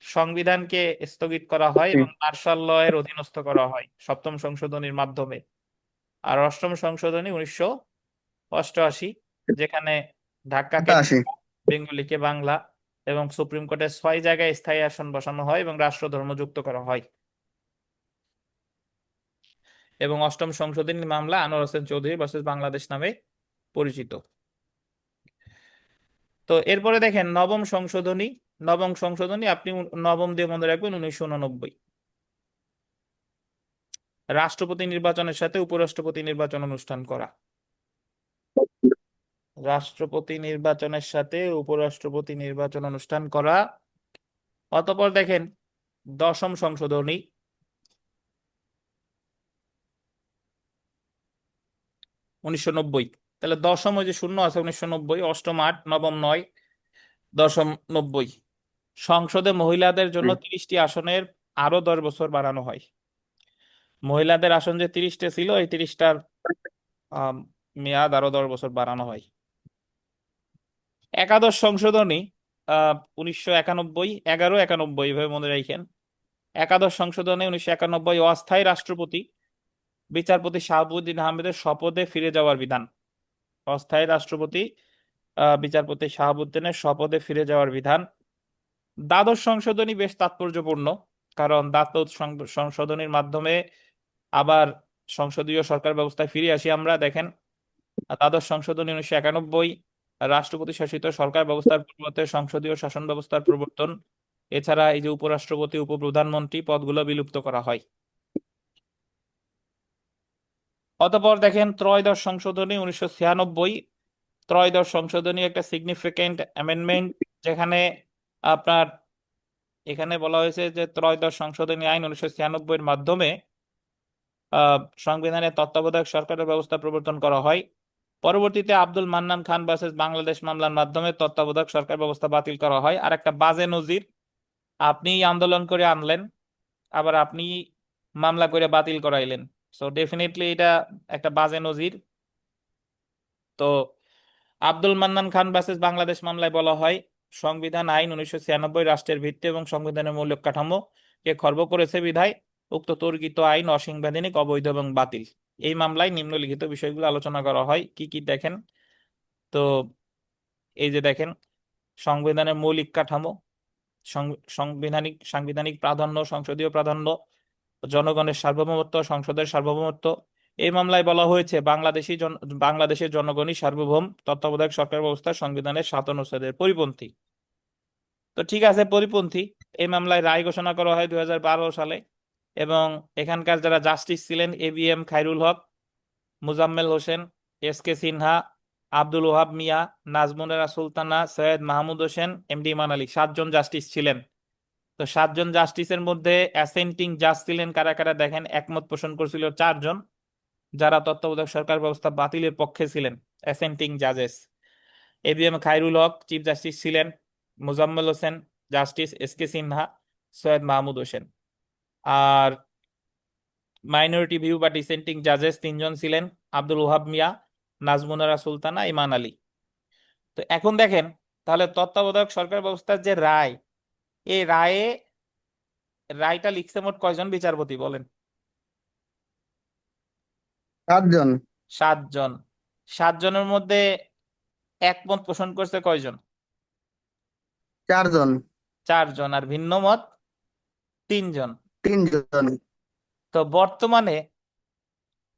সংবিধানকে স্থগিত করা হয় জি। এবং মার্শাল ল এর অধীনস্থ করা হয় সপ্তম সংশোধনীর মাধ্যমে। আর অষ্টম সংশোধনী 1988, যেখানে ঢাকাকে 87। ঢাকা, বেঙ্গলিকে বাংলা এবং সুপ্রিম কোর্টের 6 জায়গায় স্থায়ী আসন বসানো হয় এবং রাষ্ট্রধর্ম যুক্ত করা হয়। এবং অষ্টম সংশোধনী মামলা আনোয়ার হোসেন চৌধুরী ভার্সেস বাংলাদেশ নামে পরিচিত। তো এরপরে দেখেন নবম সংশোধনী। নবম সংশোধনী আপনি নবম দিয়ে মনে রাখবেন 1989, রাষ্ট্রপতি নির্বাচনের সাথে উপরাষ্ট্রপতি নির্বাচন অনুষ্ঠান করা। রাষ্ট্রপতি নির্বাচনের সাথে উপরাষ্ট্রপতি নির্বাচন অনুষ্ঠান করা। অতঃপর দেখেন দশম সংশোধনী 1990। তাহলে দশম ওই যে শূন্য আছে 1990, অষ্টম 8, নবম 9, দশম 90। সংসদে মহিলাদের জন্য 30টি আসনের আরো 10 বছর বাড়ানো হয়। মহিলাদের আসন যে 30টা ছিল, এই 30টার মেয়াদ আরো 10 বছর বাড়ানো হয়। একাদশ সংশোধনী 1991, 11, 91 এভাবে মনে রাখেন। একাদশ সংশোধনী 1991 অস্থায়ী রাষ্ট্রপতি বিচারপতি শাহাবুদ্দিন আহমেদের শপথে ফিরে যাওয়ার বিধান। অস্থায়ী রাষ্ট্রপতি বিচারপতি শাহাবুদ্দিনের শপথে ফিরে যাওয়ার বিধান। দ্বাদশ সংশোধনী বেশ তাৎপর্যপূর্ণ, কারণ দ্বাদশ সংশোধনীর মাধ্যমে আবার সংসদীয় সরকার ব্যবস্থায় ফিরে আসি আমরা। দেখেন দ্বাদশ সংশোধনী 1991 রাষ্ট্রপতি শাসিত সরকার ব্যবস্থার পরিবর্তে সংসদীয় শাসন ব্যবস্থার প্রবর্তন। এছাড়া এই যে উপরাষ্ট্রপতি উপপ্রধানমন্ত্রী পদগুলো বিলুপ্ত করা হয়। অতঃপর দেখেন ত্রয়োদশ সংশোধনী 1996। ত্রয়োদশ সংশোধনী একটা সিগনিফিকেন্ট অ্যামেন্ডমেন্ট, যেখানে আপনার এখানে বলা হয়েছে যে ত্রয়োদশ সংশোধনী আইন 1996 এর মাধ্যমে সংবিধানের তত্ত্বাবধায়ক সরকারের ব্যবস্থা প্রবর্তন করা হয়। পরবর্তীতে আব্দুল মান্নান খান ভার্সেস বাংলাদেশ মামলার মাধ্যমে তত্ত্বাবধায়ক সরকার ব্যবস্থা বাতিল করা হয়। আর একটা বাজে নজির আপনি আন্দোলন করে আনলেন, আবার আপনি মামলা করে বাতিল করাইলেন। সো ডেফিনেটলি এটা একটা বাজে নজির। তো আব্দুল মান্নান খান ভার্সেস বাংলাদেশ মামলায় বলা হয়, সংবিধান আইন 1996 রাষ্ট্রের ভিত্তি এবং সংবিধানের মৌলিক কাঠামো কে খর্ব করেছে বিধায় উক্ত তর্কিত আইন অসাংবিধানিক, অবৈধ এবং বাতিল। এই মামলায় নিম্নলিখিত বিষয়গুলো আলোচনা করা হয়। কি কি দেখেন তো, এই যে দেখেন, সংবিধানের মৌলিক কাঠামো, সাংবিধানিক সাংবিধানিক প্রাধান্য, সংসদীয় প্রাধান্য, জনগণের সার্বভৌমত্ব, সংসদের সার্বভৌমত্ব। এই মামলায় বলা হয়েছে বাংলাদেশের জনগণই সার্বভৌম, তত্ত্বাবধায়ক সরকার ব্যবস্থা সংবিধানের 7 অনুচ্ছেদের পরিপন্থী। তো ঠিক আছে, পরিপন্থী। এই মামলায় রায় ঘোষণা করা হয় 2012 সালে, এবং এখানকার যারা জাস্টিস ছিলেন ABM খায়রুল হক, মুজাম্মেল হোসেন, SK সিনহা, আব্দুল ওহাব মিয়া, নাজমুনেরা সুলতানা, সৈয়দ মাহমুদ হোসেন, MD ইমান আলী, 7 জন জাস্টিস ছিলেন। তো 7 জন জাস্টিসের মধ্যে অ্যাসেন্টিং জাজ ছিলেন কারা কারা দেখেন, একমত পোষণ করেছিল 4 জন, যারা তত্ত্বাবধায়ক সরকার ব্যবস্থা বাতিলের পক্ষে ছিলেন, অ্যাসেন্টিং জাজেস। ABM খায়রুল হক চিফ জাস্টিস ছিলেন, মুজাম্মেল হোসেন জাস্টিস, SK সিনহা, সৈয়দ মাহমুদ হোসেন। আর মাইনরিটি ভিউ বা ডিসেন্টিং জাজেস 3 জন ছিলেন, আব্দুল ওহাব মিয়া, নাজমুনারা সুলতানা, ইমান আলী। তো এখন দেখেন, তাহলে তত্ত্বাবধায়ক সরকার ব্যবস্থার যে রায়, এই রায়টা লিখছে মোট কয়জন বিচারপতি বলেন? 7 জন। 7 জন। 7 জনের মধ্যে একমত পোষণ করছে কয়জন? 4 জন। 4 জন। আর ভিন্ন মত 3 জন। 3 জন। তো বর্তমানে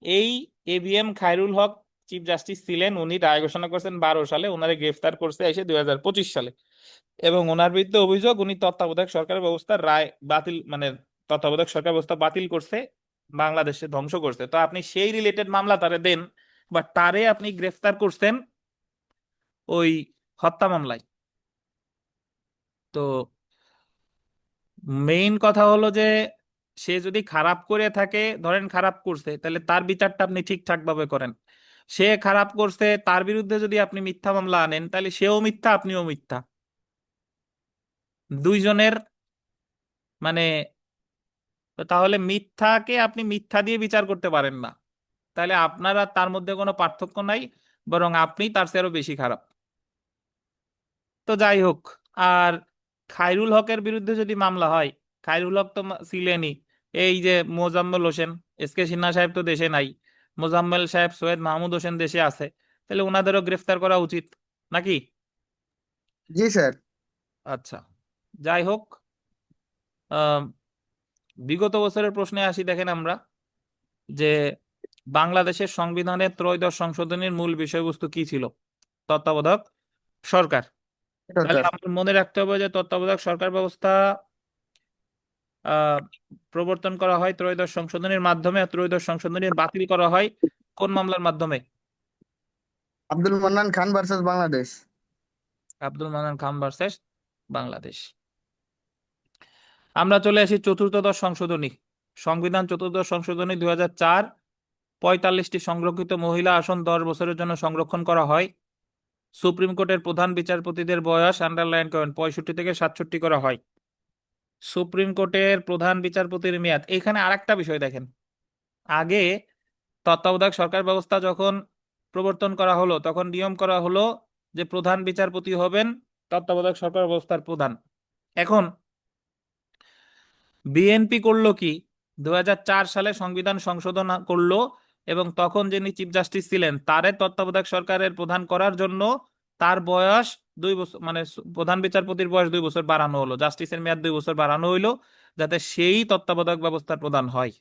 এই ABM খায়রুল হক চিফ জাস্টিস ছিলেন, উনি রায় ঘোষণা করছেন 12 সালে, ওনারে গ্রেফতার করছে এসে 2025 সালে, এবং ওনার বিরুদ্ধে অভিযোগ উনি তত্ত্বাবধায়ক সরকার ব্যবস্থার রায় বাতিল, মানে তত্ত্বাবধায়ক সরকার ব্যবস্থা বাতিল করছে, বাংলাদেশে ধ্বংস করছে। তো আপনি সেই রিলেটেড মামলা তারে দেন, বা তারে আপনি গ্রেফতার করছেন ওই হত্যা মামলায়। তো মেইন কথা হলো যে, সে যদি খারাপ করে থাকে, ধরেন খারাপ করছে, তাহলে তার বিচারটা আপনি ঠিকঠাক ভাবে করেন। সে খারাপ করছে, তার বিরুদ্ধে যদি আপনি মিথ্যা মামলা আনেন, তাহলে সেও মিথ্যা, আপনিও মিথ্যা। দুইজনের মানে, তো তাহলে মিথ্যাকে আপনি মিথ্যা দিয়ে বিচার করতে পারেন না, তাহলে আপনার আর তার মধ্যে কোনো পার্থক্য নাই, বরং আপনি তার চেয়ে আরো বেশি খারাপ। তো যাই হোক, আর খায়রুল হকের বিরুদ্ধে যদি মামলা হয়, খায়রুল হক তো ছিলেনই, এই যে মোজাম্মেল হোসেন, SK সিনহা সাহেব তো দেশে নাই, মোজাম্মেল সাহেব, সৈয়দ মাহমুদ হোসেন দেশে আছে, তাহলে ওনাদেরও গ্রেফতার করা উচিত নাকি? জি স্যার। আচ্ছা, যাই হোক, আহ বিগত বছরের প্রশ্নে আসি। দেখেন আমরা যে বাংলাদেশের সংবিধানের ত্রয়োদশ সংশোধনীর মূল বিষয়বস্তু কি ছিল? তত্ত্বাবধায়ক সরকার। তাহলে সরকার। আমাদের মনে রাখতে হবে যে তত্ত্বাবধায়ক সরকার ব্যবস্থা আহ প্রবর্তন করা হয় ত্রয়োদশ সংশোধনীর মাধ্যমে, আর ত্রয়োদশ সংশোধনীর বাতিল করা হয় কোন মামলার মাধ্যমে? আব্দুল মান্নান খান ভার্সেস বাংলাদেশ। আব্দুল মান্নান খান ভার্সেস বাংলাদেশ। আমরা চলে আসি চতুর্থদশ সংশোধনী। সংবিধান চতুর্দশ সংশোধনী 2004, 45টি সংরক্ষিত মহিলা আসন 10 বছরের জন্য সংরক্ষণ করা হয়। সুপ্রিম কোর্টের প্রধান বিচারপতিদের বয়স, আন্ডারলাইন করেন, 65 থেকে 67 করা হয়। সুপ্রিম কোর্টের প্রধান বিচারপতির মেয়াদ, এখানে আরেকটা বিষয় দেখেন, আগে তত্ত্বাবধায়ক সরকার ব্যবস্থা যখন প্রবর্তন করা হলো, তখন নিয়ম করা হলো যে প্রধান বিচারপতি হবেন তত্ত্বাবধায়ক সরকার ব্যবস্থার প্রধান। এখন বিএনপি করলো কি, 2004 সালে সংবিধান সংশোধন করলো, এবং তখন যিনি চিফ জাস্টিস ছিলেন তারে তত্ত্বাবধায়ক সরকারের প্রধান করার জন্য তার বয়স 2 বছর, মানে প্রধান বিচারপতির বয়স 2 বছর বাড়ানো হলো, জাস্টিসের মেয়াদ 2 বছর বাড়ানো হইলো, যাতে সেই তত্ত্বাবধায়ক ব্যবস্থার প্রধান হয়।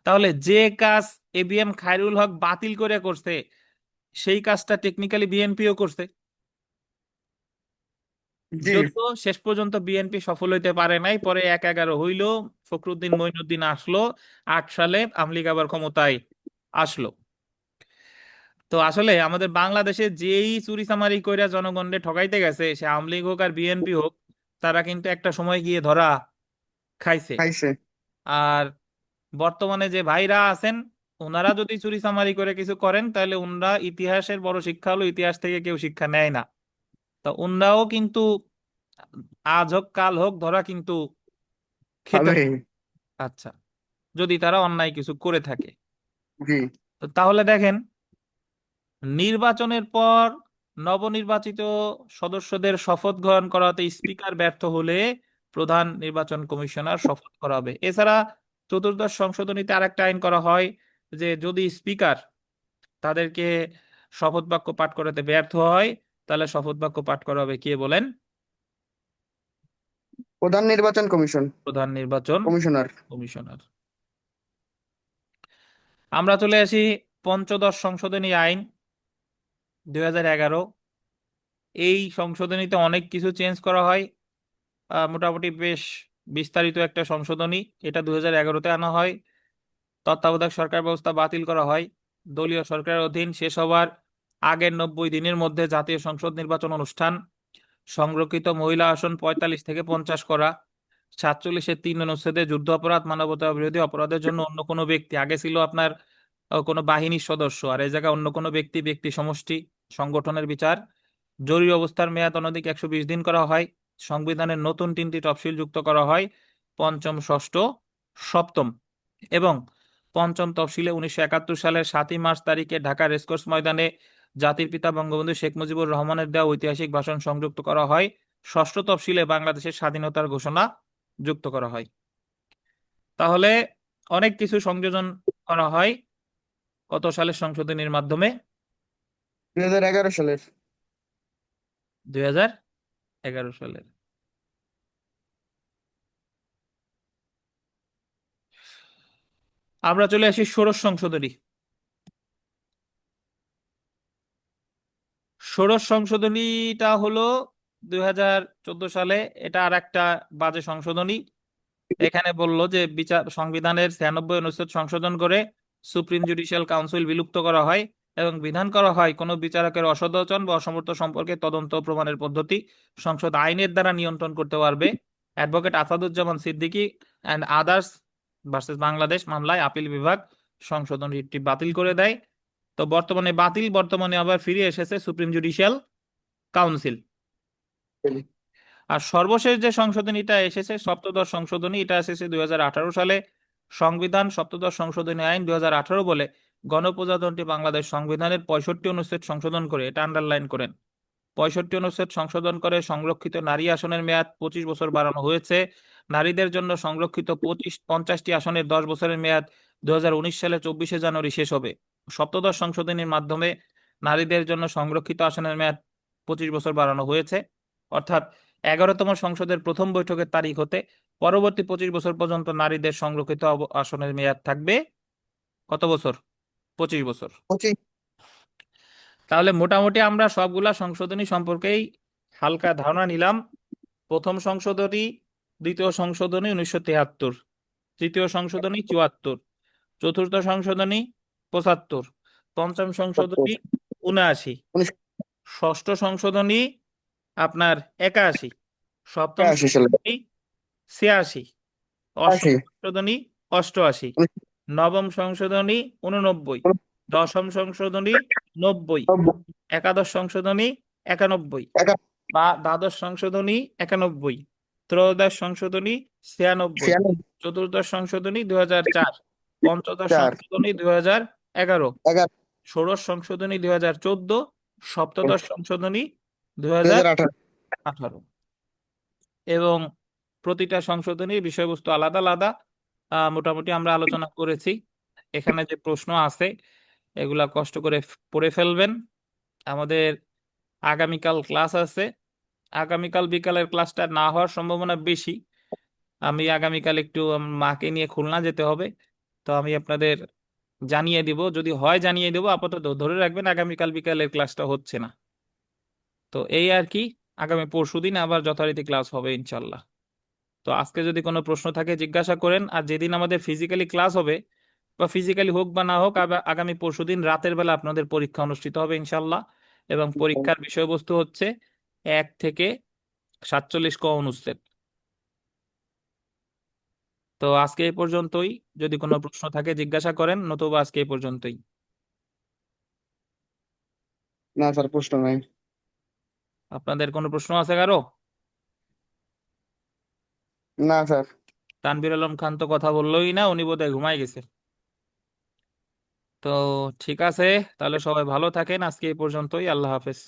তাহলে যে কাজ ABM খায়রুল হক বাতিল করে করছে, সেই কাজটা টেকনিক্যালি বিএনপিও করছে, জি। যদিও শেষ পর্যন্ত বিএনপি সফল হইতে পারে নাই, পরে 1-11 হইলো, ফখরুদ্দিন মঈনুদ্দিন আসলো, 8 সালে আওয়ামী লীগ আবার ক্ষমতায় আসলো। তো আসলে আমাদের বাংলাদেশে যেই চুরিচামারি কইরা জনগণকে ঠকাইতে গেছে, সে আওয়ামী লীগ হোক আর বিএনপি হোক, তারা কিন্তু একটা সময় গিয়ে ধরা খাইছে। খাইছে। আর বর্তমানে যে ভাইরা আছেন, ওনারা যদি চুরিচামারি করে কিছু করেন, তাহলে ওনারা, ইতিহাসের বড় শিক্ষা হলো ইতিহাস থেকে কেউ শিক্ষা নেয় না, তা ওনারাও কিন্তু আজ হোক কাল হোক ধরা কিন্তু খেতে হবে। হবে। আচ্ছা, যদি তারা অন্যায় কিছু করে থাকে। জি। তো তাহলে দেখেন, নির্বাচনের পর নবনির্বাচিত সদস্যদের শপথ গ্রহণ করাতে স্পিকার ব্যর্থ হলে প্রধান নির্বাচন কমিশনার শপথ করাবে। এছাড়া চতুর্দশ সংশোধনীতে আরেকটা আইন করা হয় যে যদি স্পিকার তাদেরকে শপথ বাক্য পাঠ করাতে ব্যর্থ হয়, তাহলে শপথ বাক্য পাঠ করাবে কে বলেন? প্রধান নির্বাচন কমিশন প্রধান নির্বাচন কমিশনার। কমিশনার। আমরা চলে আসি পঞ্চদশ সংশোধনী আইন 2011। এই সংশোধনীতে অনেক কিছু চেঞ্জ করা হয়। মোটামুটি বেশ বিস্তারিত একটা সংশোধনী। এটা 2011-তে আনা হয়। তত্ত্বাবধায়ক সরকার ব্যবস্থা বাতিল করা হয়। দলীয় সরকারের অধীন শেষ হওয়ার আগের 90 দিনের মধ্যে জাতীয় সংসদ নির্বাচন অনুষ্ঠান। সংরক্ষিত মহিলা আসন 45 থেকে 50 করা। 47-এর 3 অনুচ্ছেদে যুদ্ধ অপরাধ, মানবতা বিরোধী অপরাধের জন্য অন্য কোনো ব্যক্তি, আগে ছিল আপনার কোনো বাহিনীর সদস্য, আর এই জায়গায় অন্য কোনো ব্যক্তি, ব্যক্তি সমষ্টি, সংগঠনের বিচার। জরুরি অবস্থার মেয়াদ অনধিক 120 দিন করা হয়। সংবিধানের নতুন 3টি তফসিল যুক্ত করা হয়, পঞ্চম, ষষ্ঠ, সপ্তম। এবং পঞ্চম তফসিলে 1971 সালের 7ই মার্চ তারিখে ঢাকা রেসকোর্স ময়দানে জাতির পিতা বঙ্গবন্ধু শেখ মুজিবুর রহমানের দেওয়া ঐতিহাসিক ভাষণ সংযুক্ত করা হয়। ষষ্ঠ তফসিলে বাংলাদেশের স্বাধীনতার ঘোষণা যুক্ত করা হয়। তাহলে অনেক কিছু সংযোজন করা হয় কত সালের সংশোধনীর মাধ্যমে? 2011 সালের। 2011 সালের। আমরা চলে আসি ষোড়শ সংশোধনী। ষোড়শ সংশোধনীটা হলো 2014 সালে। এটা আর একটা বাজে সংশোধনী। এখানে বলল যে বিচার সংবিধানের 96 অনুচ্ছেদ সংশোধন করে সুপ্রিম জুডিশিয়াল কাউন্সিল বিলুপ্ত করা হয় এবং বিধান করা হয় কোনো বিচারকের অসদচন বা অসমর্থ সম্পর্কে তদন্ত ও প্রমাণের পদ্ধতি সংসদ আইনের দ্বারা নিয়ন্ত্রণ করতে পারবে। Advocate Asaduzzaman Siddiqui and others versus Bangladesh মামলায় আপিল বিভাগ সংশোধনীটি বাতিল করে দেয়। তো বর্তমানে আবার ফিরে এসেছে সুপ্রিম জুডিশিয়াল কাউন্সিল। আর সর্বশেষ যে সংশোধনীটা এসেছে সপ্তদশ সংশোধনী, এটা এসেছে 2018 সালে। সংবিধান সপ্তদশ সংশোধনী আইন 2018 বলে গণপ্রজাতন্ত্রী বাংলাদেশ সংবিধানের 65 অনুচ্ছেদ সংশোধন করে, এটা আন্ডারলাইন করেন, 65 অনুচ্ছেদ সংশোধন করে সংরক্ষিত নারী আসনের মেয়াদ 25 বছর বাড়ানো হয়েছে। নারীদের জন্য সংরক্ষিত 50টি আসনের 10 বছরের মেয়াদ 2019 সালে 24শে জানুয়ারি শেষ হবে। সপ্তদশ সংশোধনীর মাধ্যমে নারীদের জন্য সংরক্ষিত আসনের মেয়াদ 25 বছর বাড়ানো হয়েছে। অর্থাৎ 11তম সংসদের প্রথম বৈঠকের তারিখ হতে পরবর্তী 25 বছর পর্যন্ত নারীদের সংরক্ষিত আসনের মেয়াদ থাকবে কত বছর? 25 বছর। 25। তাহলে মোটামুটি আমরা সবগুলা সংশোধনী সম্পর্কেই হালকা ধারণা নিলাম। প্রথম সংশোধনী, দ্বিতীয় সংশোধনী 1973, তৃতীয় সংশোধনী 74, চতুর্থ সংশোধনী 75, পঞ্চম সংশোধনী 79, ষষ্ঠ সংশোধনী আপনার 81, সপ্তম 80 সালে। সংশোধনী 86, অষ্টম 80। সংশোধনী 88, নবম সংশোধনী 89, দশম সংশোধনী 90, একাদশ সংশোধনী 91, বা দ্বাদশ সংশোধনী 91, ত্রয়োদশ সংশোধনী 96, চতুর্দশ সংশোধনী 2004, পঞ্চদশ 4। সংশোধনী 2011, 11। ষোড়শ সংশোধনী 2014, সপ্তদশ সংশোধনী 2018। 2018। এবং প্রতিটা সংশোধনীর বিষয়বস্তু আলাদা আলাদা। মোটামুটি আমরা আলোচনা করেছি। এখানে যে প্রশ্ন আছে এগুলা কষ্ট করে পড়ে ফেলবেন। আমাদের আগামীকাল ক্লাস আছে। আগামীকাল বিকালের ক্লাসটা না হওয়ার সম্ভাবনা বেশি। আমি আগামীকাল একটু আমার মাকে নিয়ে খুলনা যেতে হবে। তো আমি আপনাদের জানিয়ে দিব, যদি হয় জানিয়ে দেবো। আপাতত ধরে রাখবেন আগামীকাল বিকালের ক্লাসটা হচ্ছে না। তো এই আর কি, আগামী পরশুদিন আবার যথারীতি ক্লাস হবে ইনশাল্লাহ। তো আজকে যদি কোনো প্রশ্ন থাকে জিজ্ঞাসা করেন। আর যেদিন আমাদের ফিজিক্যালি ক্লাস হবে, বা ফিজিক্যালি হোক বা না হোক, আগামী পরশুদিন রাতের বেলা আপনাদের পরীক্ষা অনুষ্ঠিত হবে ইনশাল্লাহ। এবং পরীক্ষার বিষয়বস্তু হচ্ছে 1 থেকে 47 ক অনুচ্ছেদ। তো আজকে এই পর্যন্তই। যদি কোনো প্রশ্ন থাকে জিজ্ঞাসা করেন, নতুবা আজকে এই পর্যন্তই। না স্যার, প্রশ্ন নাই। আপনাদের কোনো প্রশ্ন আছে কারো? না স্যার। তানভীর আলম খান তো কথা বললোই না, উনি বোধহয় ঘুমায় গেছে। তো ঠিক আছে, তাহলে সবাই ভালো থাকেন, আজকে এই পর্যন্তই, আল্লাহ হাফেজ।